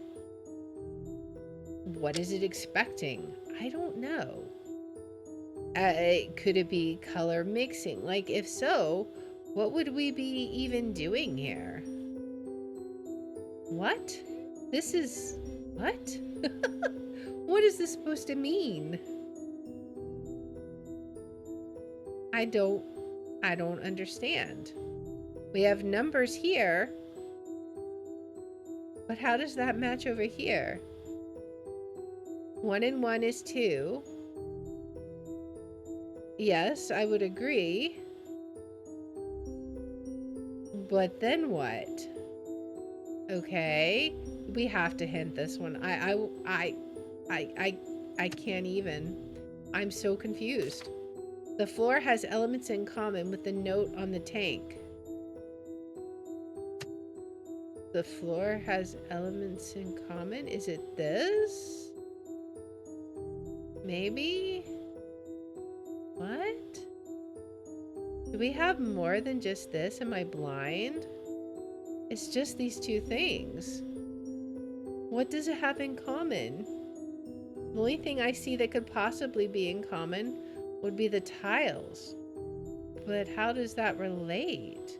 What is it expecting? I don't know. Could it be color mixing? Like, if so, what would we be even doing here? What? This is... What? What is this supposed to mean? I don't understand. We have numbers here, but how does that match over here? 1 and 1 is 2. Yes, I would agree. But then what? Okay, we have to hint this one. I can't even. I'm so confused. The floor has elements in common with the note on the tank. The floor has elements in common? Is it this? Maybe? What? Do we have more than just this? Am I blind? It's just these 2 things. What does it have in common? The only thing I see that could possibly be in common would be the tiles. But how does that relate?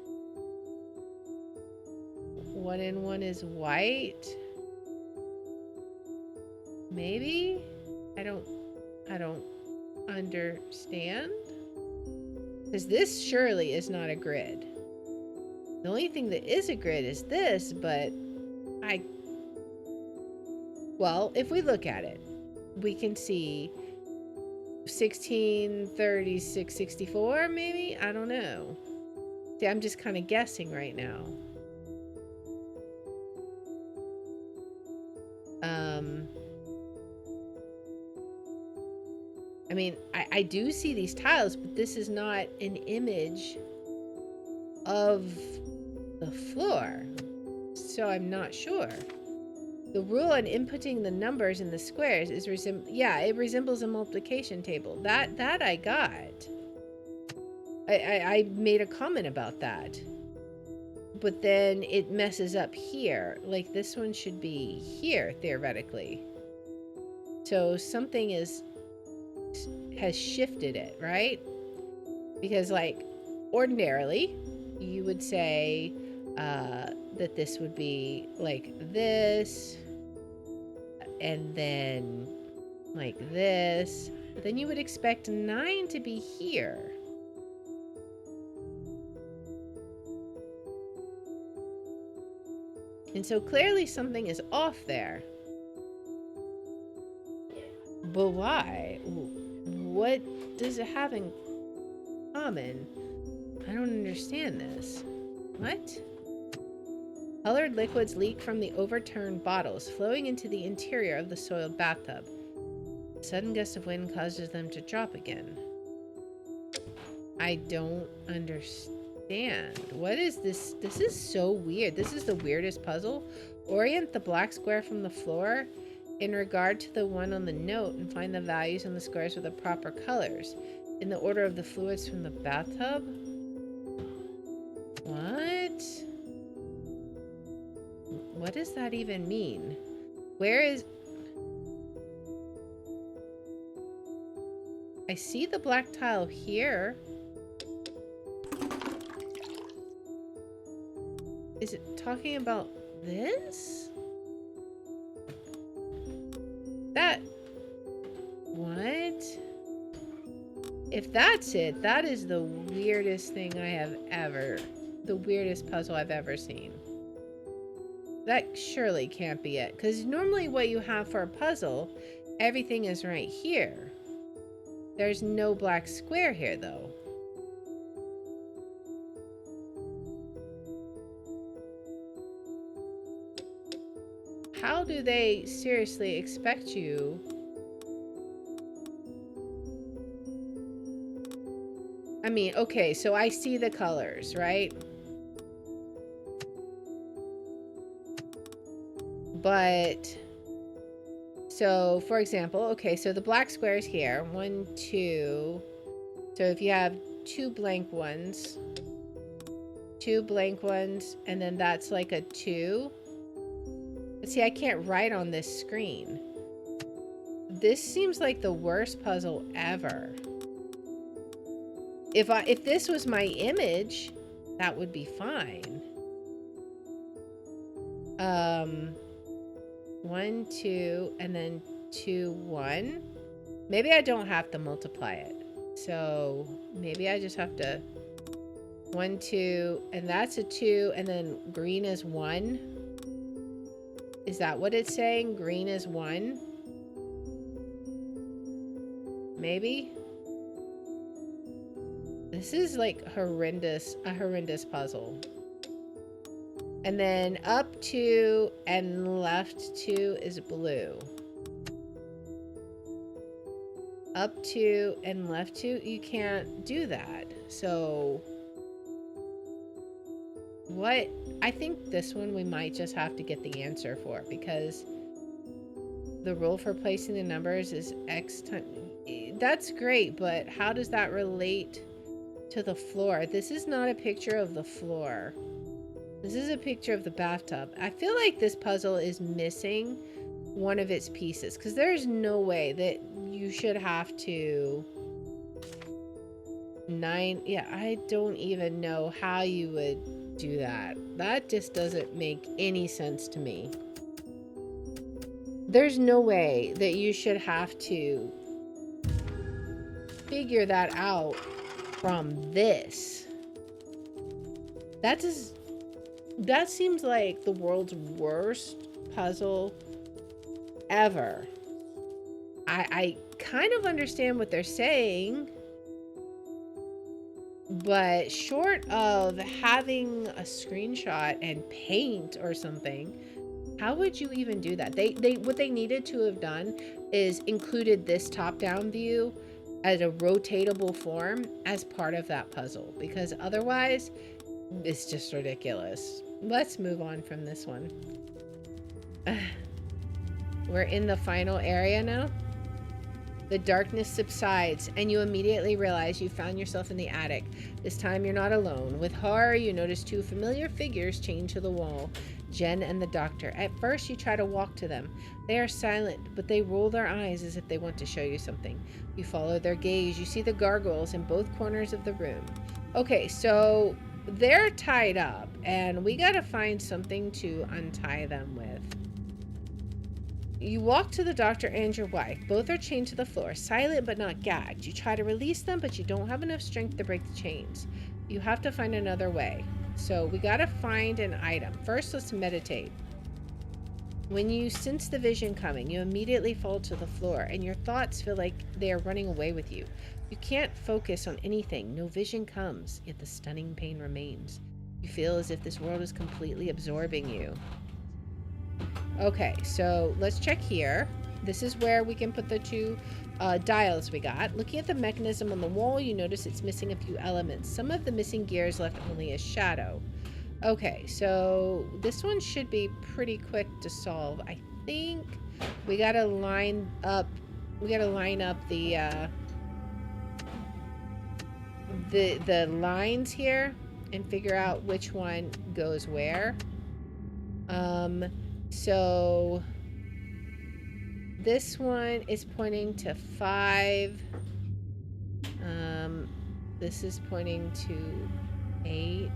one and one is white. Maybe? I don't understand. Because this surely is not a grid. The only thing that is a grid is this, but well, if we look at it, we can see 16, 36, 64, maybe? I don't know. See, I'm just kind of guessing right now. I mean, I do see these tiles, but this is not an image of the floor, so I'm not sure. The rule on inputting the numbers in the squares is it resembles a multiplication table. That I got. I made a comment about that. But then it messes up here. Like this one should be here, theoretically. So something has shifted it, right? Because like ordinarily you would say that this would be like this and then like this, but then you would expect 9 to be here. And so clearly something is off there. But why? What does it have in common? I don't understand this. What? Colored liquids leak from the overturned bottles, flowing into the interior of the soiled bathtub. A sudden gust of wind causes them to drop again. I don't understand. What is this? This is so weird. This is the weirdest puzzle. Orient the black square from the floor in regard to the one on the note and find the values on the squares with the proper colors in the order of the fluids from the bathtub. What does that even mean? Where is... I see the black tile here. Is it talking about this? That... What? If that's it, that is the weirdest thing I have ever... The weirdest puzzle I've ever seen. That surely can't be it. Because normally what you have for a puzzle, everything is right here. There's no black square here, though. How do they seriously expect you? I mean, okay, so I see the colors, right? But, so, for example, okay, so the black squares here, 1, 2, so if you have two blank ones, and then that's like a 2. But see, I can't write on this screen. This seems like the worst puzzle ever. If this was my image, that would be fine. 1, 2, and then 2, 1. Maybe I don't have to multiply it. So maybe I just have to 1, 2, and that's a 2, and then green is 1. Is that what it's saying? Green is 1? Maybe? This is like a horrendous puzzle. And then up 2 and left 2 is blue. Up 2 and left 2, you can't do that. So what? I think this one we might just have to get the answer for, because the rule for placing the numbers is X times. That's great, but how does that relate to the floor? This is not a picture of the floor. This is a picture of the bathtub. I feel like this puzzle is missing one of its pieces, because there's no way that you should have to 9. Yeah, I don't even know how you would do that. That just doesn't make any sense to me. There's no way that you should have to figure that out from this. That seems like the world's worst puzzle ever. I kind of understand what they're saying, but short of having a screenshot and paint or something, how would you even do that? What they needed to have done is included this top-down view as a rotatable form as part of that puzzle, because otherwise it's just ridiculous. Let's move on from this one. We're in the final area now. The darkness subsides, and you immediately realize you found yourself in the attic. This time you're not alone. With horror, you notice two familiar figures chained to the wall, Jen and the doctor. At first, you try to walk to them. They are silent, but they roll their eyes as if they want to show you something. You follow their gaze. You see the gargoyles in both corners of the room. Okay, so they're tied up, and we gotta find something to untie them with. You walk to the doctor and your wife. Both are chained to the floor, silent but not gagged. You try to release them, but you don't have enough strength to break the chains. You have to find another way. So we gotta find an item. First, let's meditate. When you sense the vision coming, you immediately fall to the floor, and your thoughts feel like they are running away with you. You can't focus on anything. No vision comes, yet the stunning pain remains. You feel as if this world is completely absorbing you. Okay, so let's check here. This is where we can put the two dials we got. Looking at the mechanism on the wall, you notice it's missing a few elements. Some of the missing gears left only a shadow. Okay, so this one should be pretty quick to solve. I think we gotta line up the lines here and figure out which one goes where. So this one is pointing to 5. This is pointing to 8.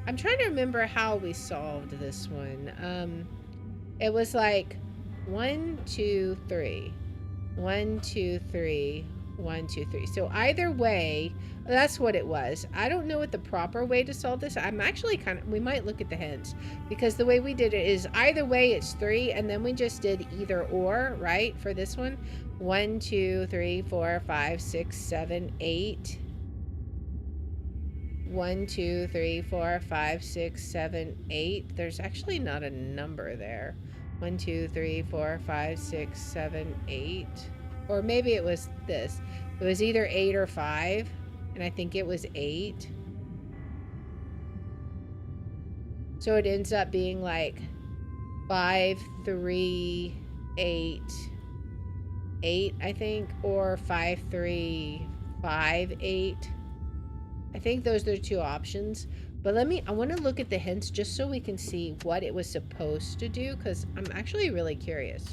I'm trying to remember how we solved this one. It was like 1, 2, 3. 1, 2, 3. 1, 2, 3. So either way, that's what it was. I don't know what the proper way to solve this. I'm actually we might look at the hints, because the way we did it is either way it's 3, and then we just did either or, right? For this one, 1, 2, 3, 4, 5, 6, 7, 8. 1, 2, 3, 4, 5, 6, 7, 8. There's actually not a number there. 1, 2, 3, 4, 5, 6, 7, 8. Or maybe it was this. It was either 8 or 5. And I think it was 8. So it ends up being like 5, 3, 8, 8, I think. Or 5, 3, 5, 8. I think those are the two options. But I want to look at the hints just so we can see what it was supposed to do, because I'm actually really curious.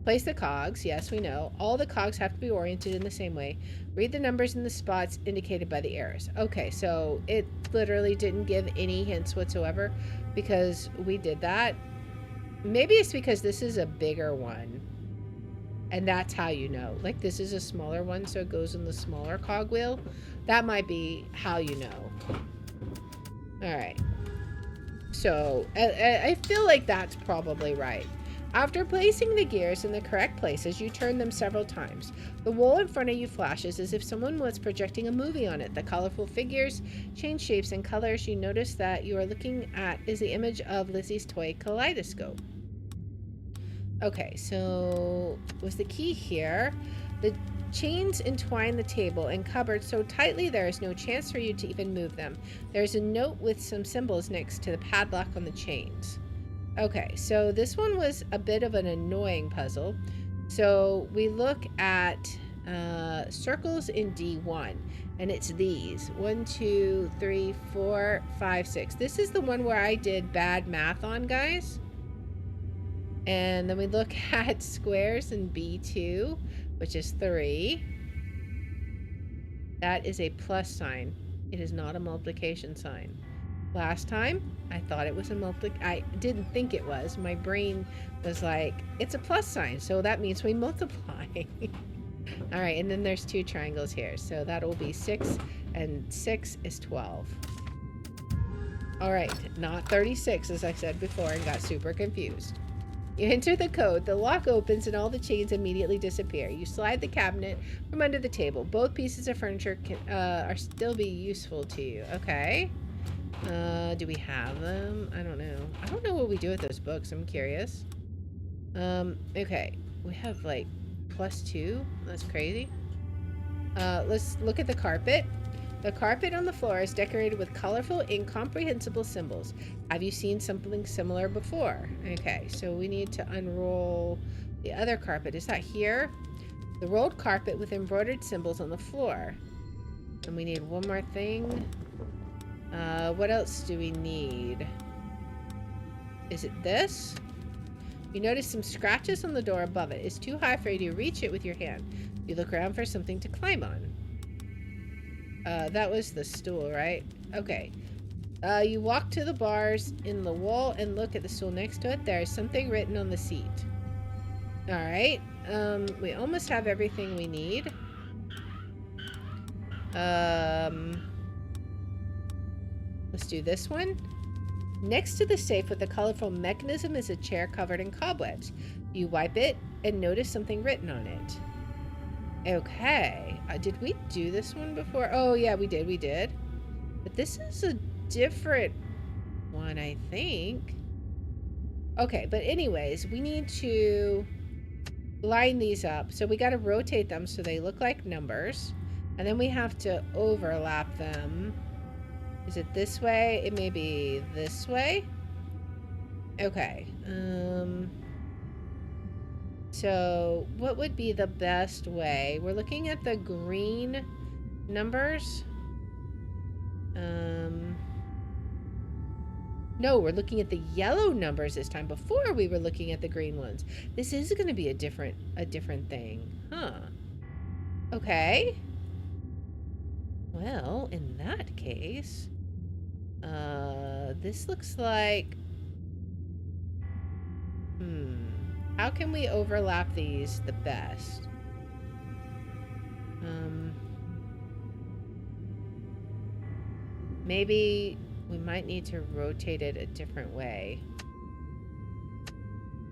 Place the cogs. Yes, we know. All the cogs have to be oriented in the same way. Read the numbers in the spots indicated by the arrows. Okay, so it literally didn't give any hints whatsoever because we did that. Maybe it's because this is a bigger one. And that's how you know. Like, this is a smaller one, so it goes in the smaller cogwheel. That might be how you know. All right. So, I feel like that's probably right. After placing the gears in the correct places, you turn them several times. The wall in front of you flashes as if someone was projecting a movie on it. The colorful figures change shapes and colors. You notice that you are looking at is the image of Lizzie's toy kaleidoscope. Okay, so was the key here? The chains entwine the table and cupboard so tightly there is no chance for you to even move them. There's a note with some symbols next to the padlock on the chains. Okay, so this one was a bit of an annoying puzzle. So we look at circles in D1, and it's these. 1, 2, 3, 4, 5, 6. This is the one where I did bad math on, guys. And then we look at squares in B2, which is 3. That is a plus sign. It is not a multiplication sign. Last time, I thought it was a I didn't think it was. My brain was like, it's a plus sign, so that means we multiply. All right, and then there's 2 triangles here, so that'll be 6, and 6 is 12. All right, not 36, as I said before, and got super confused. You enter the code, the lock opens, and all the chains immediately disappear. You slide the cabinet from under the table. Both pieces of furniture are still be useful to you. Okay. Do we have them? I don't know. I don't know what we do with those books. I'm curious. Okay. We have like +2. That's crazy. Let's look at the carpet. The carpet on the floor is decorated with colorful, incomprehensible symbols. Have you seen something similar before? Okay, so we need to unroll the other carpet. Is that here? The rolled carpet with embroidered symbols on the floor. And we need one more thing. What else do we need? Is it this? You notice some scratches on the door above it. It's too high for you to reach it with your hand. You look around for something to climb on. That was the stool, right? Okay. You walk to the bars in the wall and look at the stool next to it. There is something written on the seat. Alright. We almost have everything we need. Let's do this one. Next to the safe with a colorful mechanism is a chair covered in cobwebs. You wipe it and notice something written on it. Okay. Did we do this one before? Oh, yeah, we did. But this is a different one, I think. Okay, but anyways, we need to line these up. So we got to rotate them so they look like numbers. And then we have to overlap them. Is it this way? It may be this way. Okay. So what would be the best way? We're looking at the green numbers. No, we're looking at the yellow numbers this time. Before we were looking at the green ones. This is going to be a different thing. Huh. Okay. Well, in that case, this looks like, how can we overlap these the best? Maybe we might need to rotate it a different way.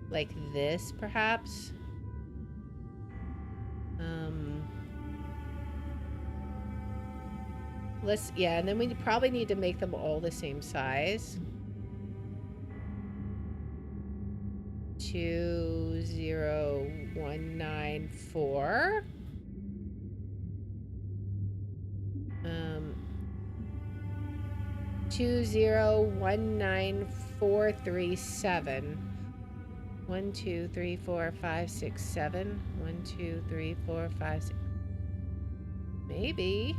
Like this, perhaps? Yeah, and then we probably need to make them all the same size. 20194. 2019437. 1 2 3 4 5 6 7. 1 2 3 4 5 6. Maybe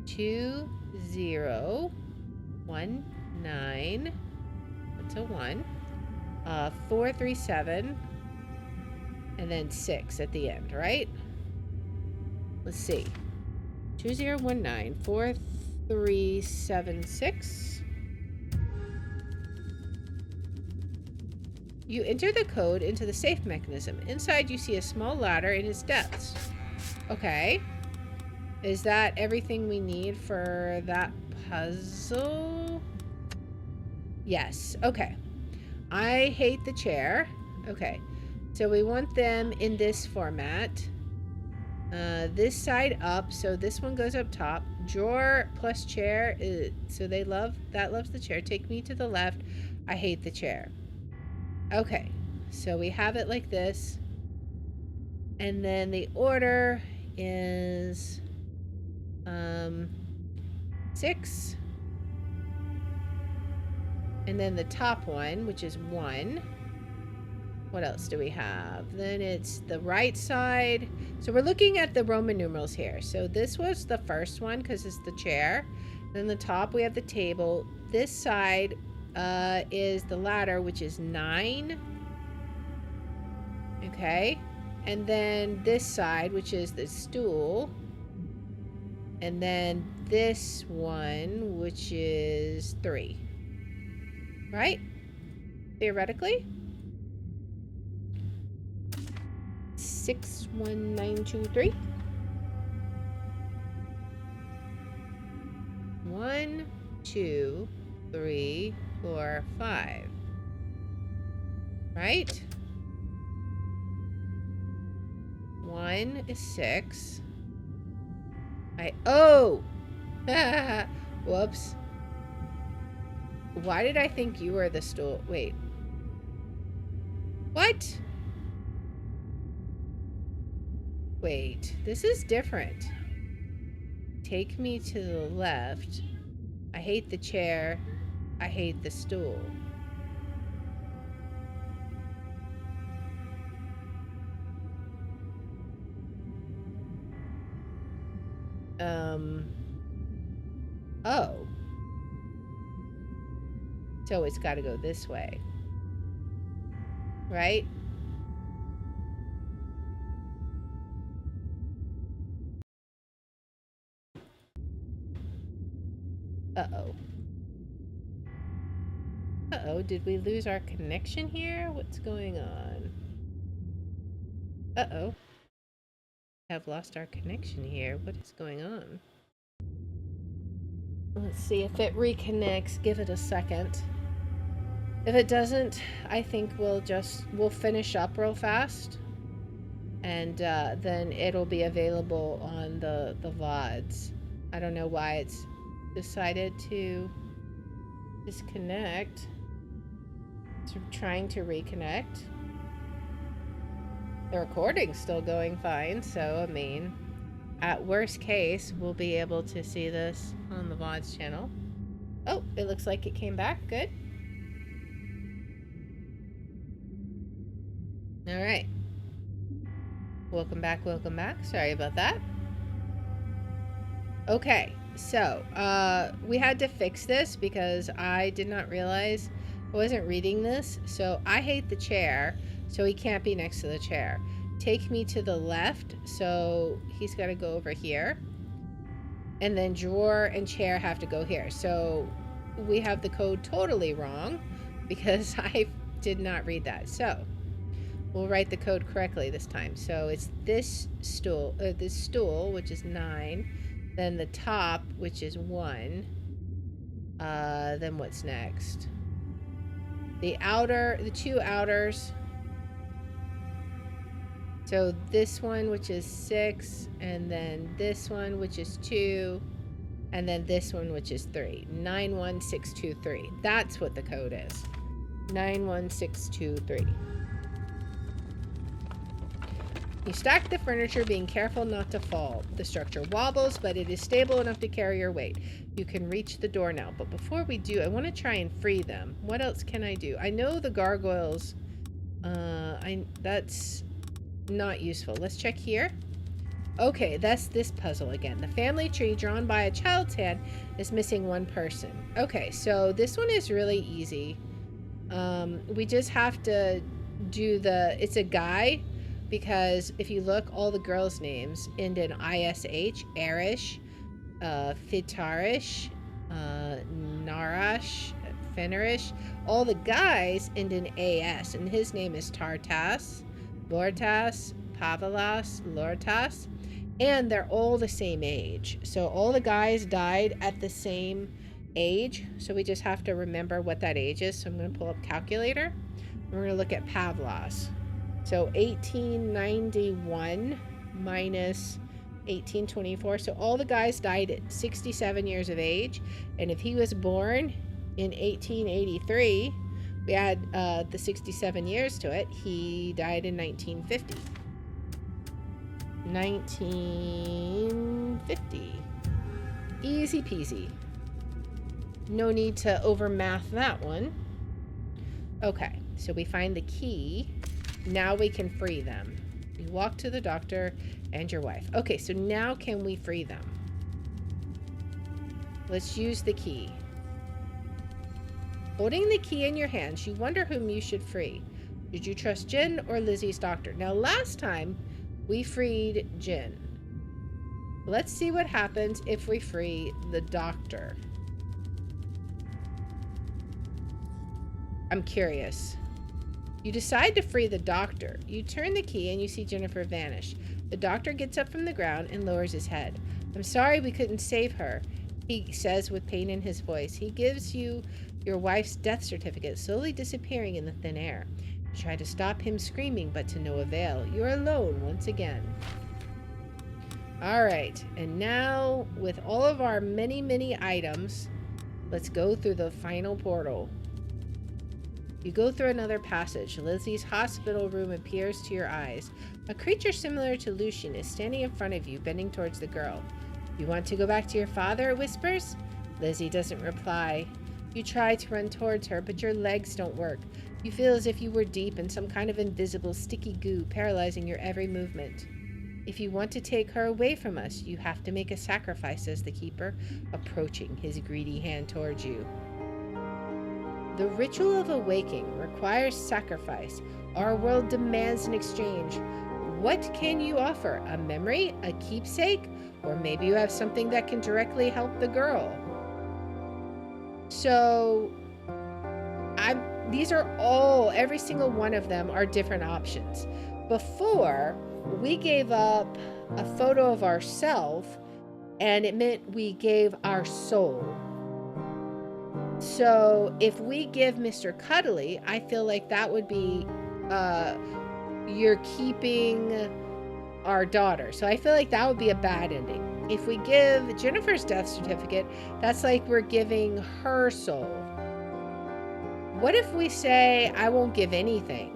2019. That's a 1. 437. And then 6 at the end, right? Let's see. 2019 4376. You enter the code into the safe mechanism. Inside, you see a small ladder in its depths. Okay. Is that everything we need for that puzzle? Yes. Okay. I hate the chair. Okay. So we want them in this format. This side up. So this one goes up top. Drawer plus chair. So that loves the chair. Take me to the left. I hate the chair. Okay. So we have it like this. And then the order is 6. And then the top one, which is 1. What else do we have? Then it's the right side. So we're looking at the Roman numerals here. So this was the first one because it's the chair. Then the top, we have the table. This side is the ladder, which is 9. Okay. And then this side, which is the stool. And then this one, which is 3. Right? Theoretically? 61923. 1, 2, 3, 4, 5. Right? 1 is 6. Oh! Whoops. Why did I think you were the stool? Wait. What? Wait, this is different. Take me to the left. I hate the chair. I hate the stool. Oh. So it's got to go this way. Right? Uh-oh. Uh-oh, did we lose our connection here? What's going on? Uh-oh. Have lost our connection here. What is going on? Let's see if it reconnects. Give it a second. If it doesn't, I think we'll finish up real fast. And then it'll be available on the VODs. I don't know why it's decided to disconnect. It's trying to reconnect. The recording's still going fine, so I mean, at worst case, we'll be able to see this on the VODs channel. Oh, it looks like it came back. Good. All right. Welcome back, welcome back. Sorry about that. Okay, so we had to fix this because I did not realize I wasn't reading this. So I hate the chair, so he can't be next to the chair. Take me to the left, so he's got to go over here. And then drawer and chair have to go here. So we have the code totally wrong because I did not read that. So we'll write the code correctly this time. So it's this stool, which is 9. Then the top, which is 1. Then what's next? The two outers. So this one, which is 6, and then this one, which is 2, and then this one, which is 3. 91623. That's what the code is. 91623. You stack the furniture, being careful not to fall. The structure wobbles, but it is stable enough to carry your weight. You can reach the door now. But before we do, I want to try and free them. What else can I do? I know the gargoyles. That's not useful. Let's check here. Okay, that's this puzzle again. The family tree drawn by a child's hand is missing one person. Okay, so this one is really easy. We just have to do it's a guy. Because if you look, all the girls' names end in ISH, Arish, Fitarish, Narash, Fenarish. All the guys end in AS, and his name is Tartas, Lortas, Pavalas, Lortas, and they're all the same age. So all the guys died at the same age, so we just have to remember what that age is. So I'm going to pull up calculator. We're going to look at Pavlas. So 1891 minus 1824. So all the guys died at 67 years of age. And if he was born in 1883, we add the 67 years to it. He died in 1950. 1950. Easy peasy. No need to overmath that one. Okay, so we find the key. Now we can free them. You walk to the doctor and your wife. Okay, so now can we free them? Let's use the key. Holding the key in your hands, you wonder whom you should free. Did you trust Jin or Lizzie's doctor? Now, last time we freed Jin. Let's see what happens if we free the doctor. I'm curious. You decide to free the doctor. You turn the key and you see Jennifer vanish. The doctor gets up from the ground and lowers his head. I'm sorry we couldn't save her, he says with pain in his voice. He gives you your wife's death certificate, slowly disappearing in the thin air. You try to stop him screaming, but to no avail. You're alone once again. All right, and now with all of our many items, let's go through the final portal. You go through another passage. Lizzie's hospital room appears to your eyes. A creature similar to Lucian is standing in front of you, bending towards the girl. You want to go back to your father, it whispers. Lizzie doesn't reply. You try to run towards her, but your legs don't work. You feel as if you were deep in some kind of invisible, sticky goo, paralyzing your every movement. If you want to take her away from us, you have to make a sacrifice, says the keeper, approaching his greedy hand towards you. The ritual of awaking requires sacrifice. Our world demands an exchange. What can you offer? A memory? A keepsake? Or maybe you have something that can directly help the girl. So, these are all, every single one of them are different options. Before, we gave up a photo of ourselves, and it meant we gave our soul. So if we give Mr. Cuddly, I feel like that would be, you're keeping our daughter. So I feel like that would be a bad ending. If we give Jennifer's death certificate, that's like we're giving her soul. What if we say, I won't give anything?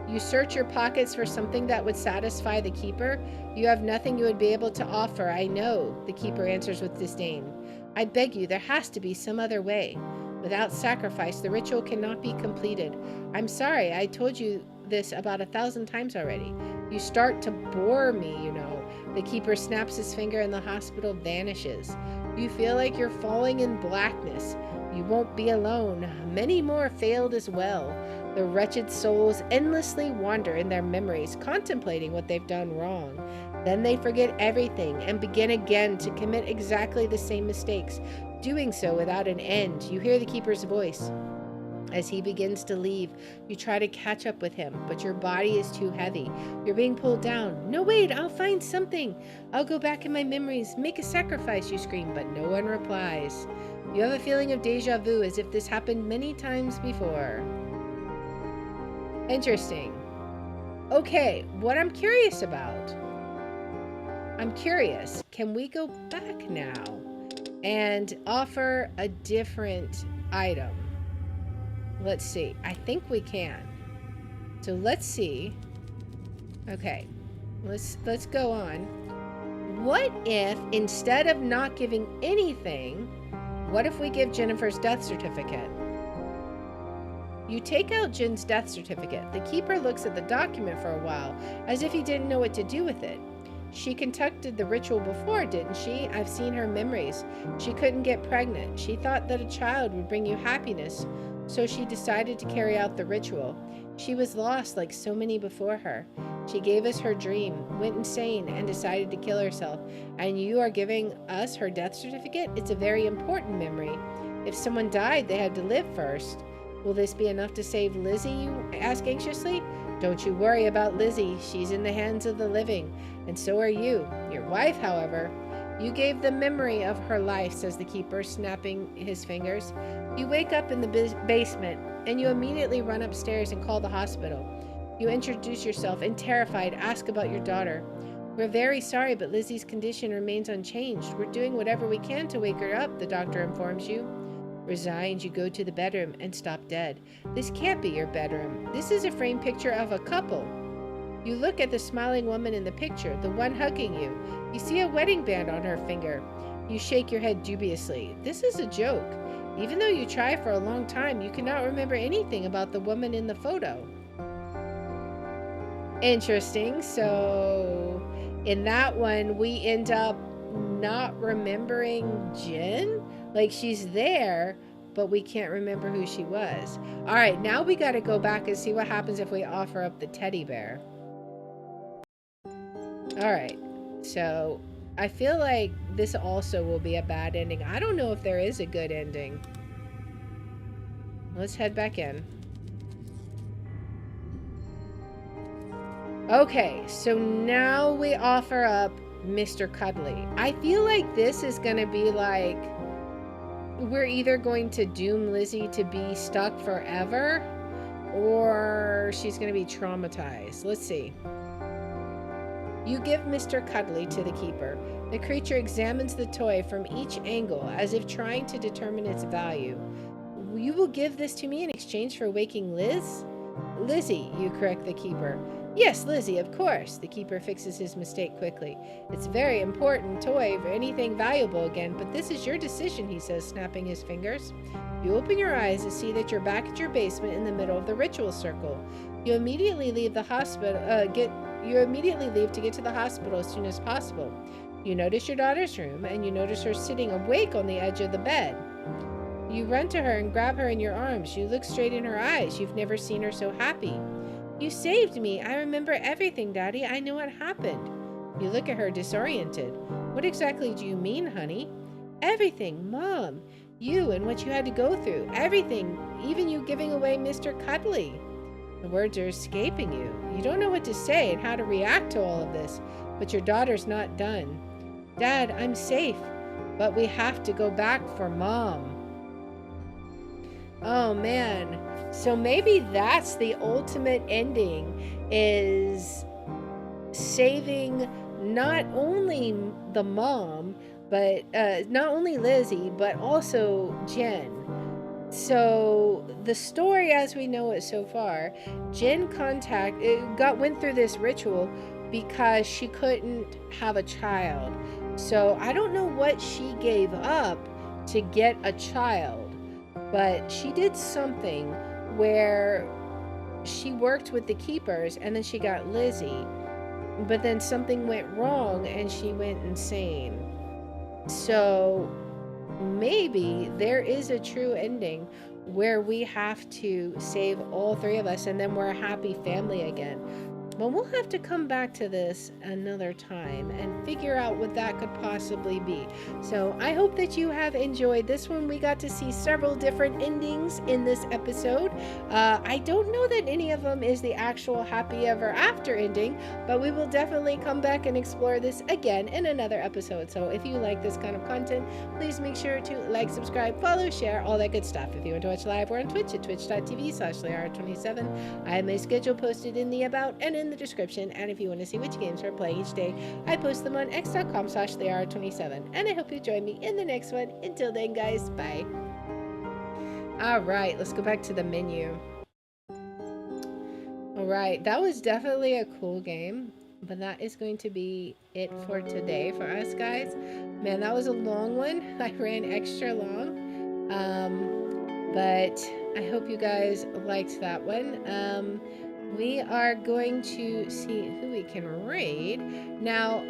You search your pockets for something that would satisfy the keeper. You have nothing you would be able to offer, I know, the keeper answers with disdain. I beg you, there has to be some other way. Without sacrifice, the ritual cannot be completed. I'm sorry, I told you this about 1,000 times already. You start to bore me, you know. The keeper snaps his finger and the hospital vanishes. You feel like you're falling in blackness. You won't be alone. Many more failed as well. The wretched souls endlessly wander in their memories, contemplating what they've done wrong. Then they forget everything and begin again to commit exactly the same mistakes, doing so without an end. You hear the keeper's voice. As he begins to leave, you try to catch up with him, but your body is too heavy. You're being pulled down. No, wait, I'll find something. I'll go back in my memories. Make a sacrifice, you scream, but no one replies. You have a feeling of deja vu, as if this happened many times before. Interesting. Okay, what I'm curious about. Can we go back now and offer a different item? Let's see. I think we can. So let's see. Okay. Let's go on. What if instead of not giving anything, what if we give Jennifer's death certificate? You take out Jen's death certificate. The keeper looks at the document for a while, as if he didn't know what to do with it. She conducted the ritual before, didn't she? I've seen her memories. She couldn't get pregnant. She thought that a child would bring you happiness, so she decided to carry out the ritual. She was lost like so many before her. She gave us her dream, went insane, and decided to kill herself. And you are giving us her death certificate? It's a very important memory. If someone died, they had to live first. Will this be enough to save Lizzie, you ask anxiously? Don't you worry about Lizzie. She's in the hands of the living, and so are you. Your wife, however, you gave the memory of her life, says the keeper, snapping his fingers. You wake up in the basement, and you immediately run upstairs and call the hospital. You introduce yourself and, terrified, ask about your daughter. We're very sorry, but Lizzie's condition remains unchanged. We're doing whatever we can to wake her up, the doctor informs you. Resigned, you go to the bedroom and stop dead. This can't be your bedroom. This is a framed picture of a couple. You look at the smiling woman in the picture, the one hugging you. You see a wedding band on her finger. You shake your head dubiously. This is a joke. Even though you try for a long time, you cannot remember anything about the woman in the photo. Interesting. So in that one, we end up not remembering Jen. Like, she's there, but we can't remember who she was. All right, now we got to go back and see what happens if we offer up the teddy bear. All right. So I feel like this also will be a bad ending. I don't know if there is a good ending. Let's head back in. Okay, so now we offer up Mr. Cuddly. I feel like this is going to be like we're either going to doom Lizzie to be stuck forever or she's going to be traumatized. Let's see. You give Mr. Cuddly to the keeper. The creature examines the toy from each angle as if trying to determine its value. You will give this to me in exchange for waking Liz? Lizzie, you correct the keeper. Yes, Lizzie, of course. The keeper fixes his mistake quickly. It's a very important toy for anything valuable again, but this is your decision, he says, snapping his fingers. You open your eyes to see that you're back at your basement in the middle of the ritual circle. You immediately leave the hospital, You immediately leave to get to the hospital as soon as possible. You notice your daughter's room, and you notice her sitting awake on the edge of the bed. You run to her and grab her in your arms. You look straight in her eyes. You've never seen her so happy. You saved me. I remember everything, Daddy. I know what happened. You look at her disoriented. What exactly do you mean, honey? Everything, Mom. You and what you had to go through. Everything. Even you giving away Mr. Cuddly. The words are escaping you. You don't know what to say and how to react to all of this, but your daughter's not done. Dad, I'm safe, but we have to go back for Mom. Oh man. So maybe that's the ultimate ending, is saving not only the mom, but not only Lizzie, but also Jen. So the story as we know it so far, Jen went through this ritual because she couldn't have a child. So I don't know what she gave up to get a child, but she did something where she worked with the keepers and then she got Lizzie, but then something went wrong and she went insane. So maybe there is a true ending where we have to save all three of us and then we're a happy family again. But we'll have to come back to this another time and figure out what that could possibly be. So I hope that you have enjoyed this one. We got to see several different endings in this episode. I don't know that any of them is the actual happy ever after ending, but we will definitely come back and explore this again in another episode. So if you like this kind of content, please make sure to like, subscribe, follow, share, all that good stuff. If you want to watch live, we're on Twitch at twitch.tv/Liara27. I have my schedule posted in the about and in the description, and if you want to see which games we're playing each day, I post them on x.com/Liara27. And I hope you join me in the next one. Until then, guys, bye. Alright, let's go back to the menu. Alright, that was definitely a cool game, but that is going to be it for today for us, guys. Man, that was a long one. I ran extra long, but I hope you guys liked that one. We are going to see who we can raid. Now,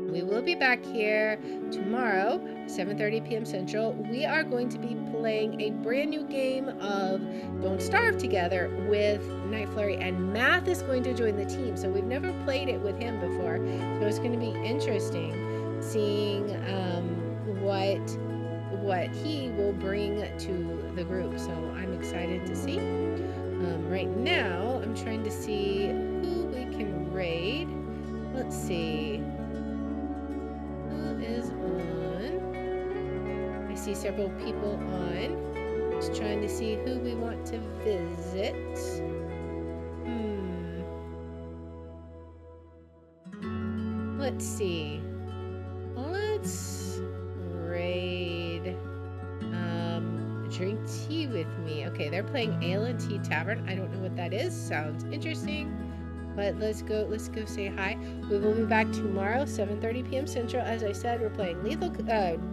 we will be back here tomorrow, 7:30 p.m. Central. We are going to be playing a brand new game of Don't Starve Together with Night Flurry, and Math is going to join the team. So we've never played it with him before. So it's going to be interesting seeing what he will bring to the group. So I'm excited to see. Right now, I'm trying to see who we can raid. Let's see. Who is on? I see several people on. Just trying to see who we want to visit. Let's see. Let's raid. Drink tea with me. Okay, they're playing Ale and Tea Tavern. I don't know what that is. Sounds interesting. But let's go say hi. We will be back tomorrow, 7:30 p.m. Central. As I said, we're playing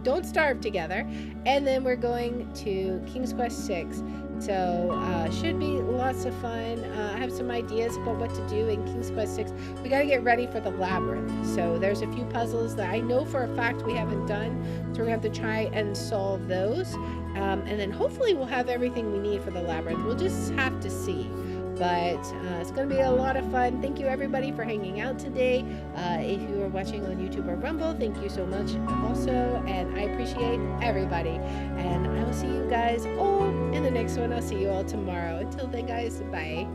Don't Starve Together. And then we're going to King's Quest 6. So, should be lots of fun. I have some ideas about what to do in King's Quest 6. We got to get ready for the labyrinth. So there's a few puzzles that I know for a fact we haven't done. So we're going to have to try and solve those. And then hopefully we'll have everything we need for the labyrinth. We'll just have to see. but it's going to be a lot of fun. Thank you everybody for hanging out today. If you are watching on YouTube or Rumble, thank you so much also, and I appreciate everybody. And I will see you guys all in the next one. I'll see you all tomorrow. Until then, guys, bye.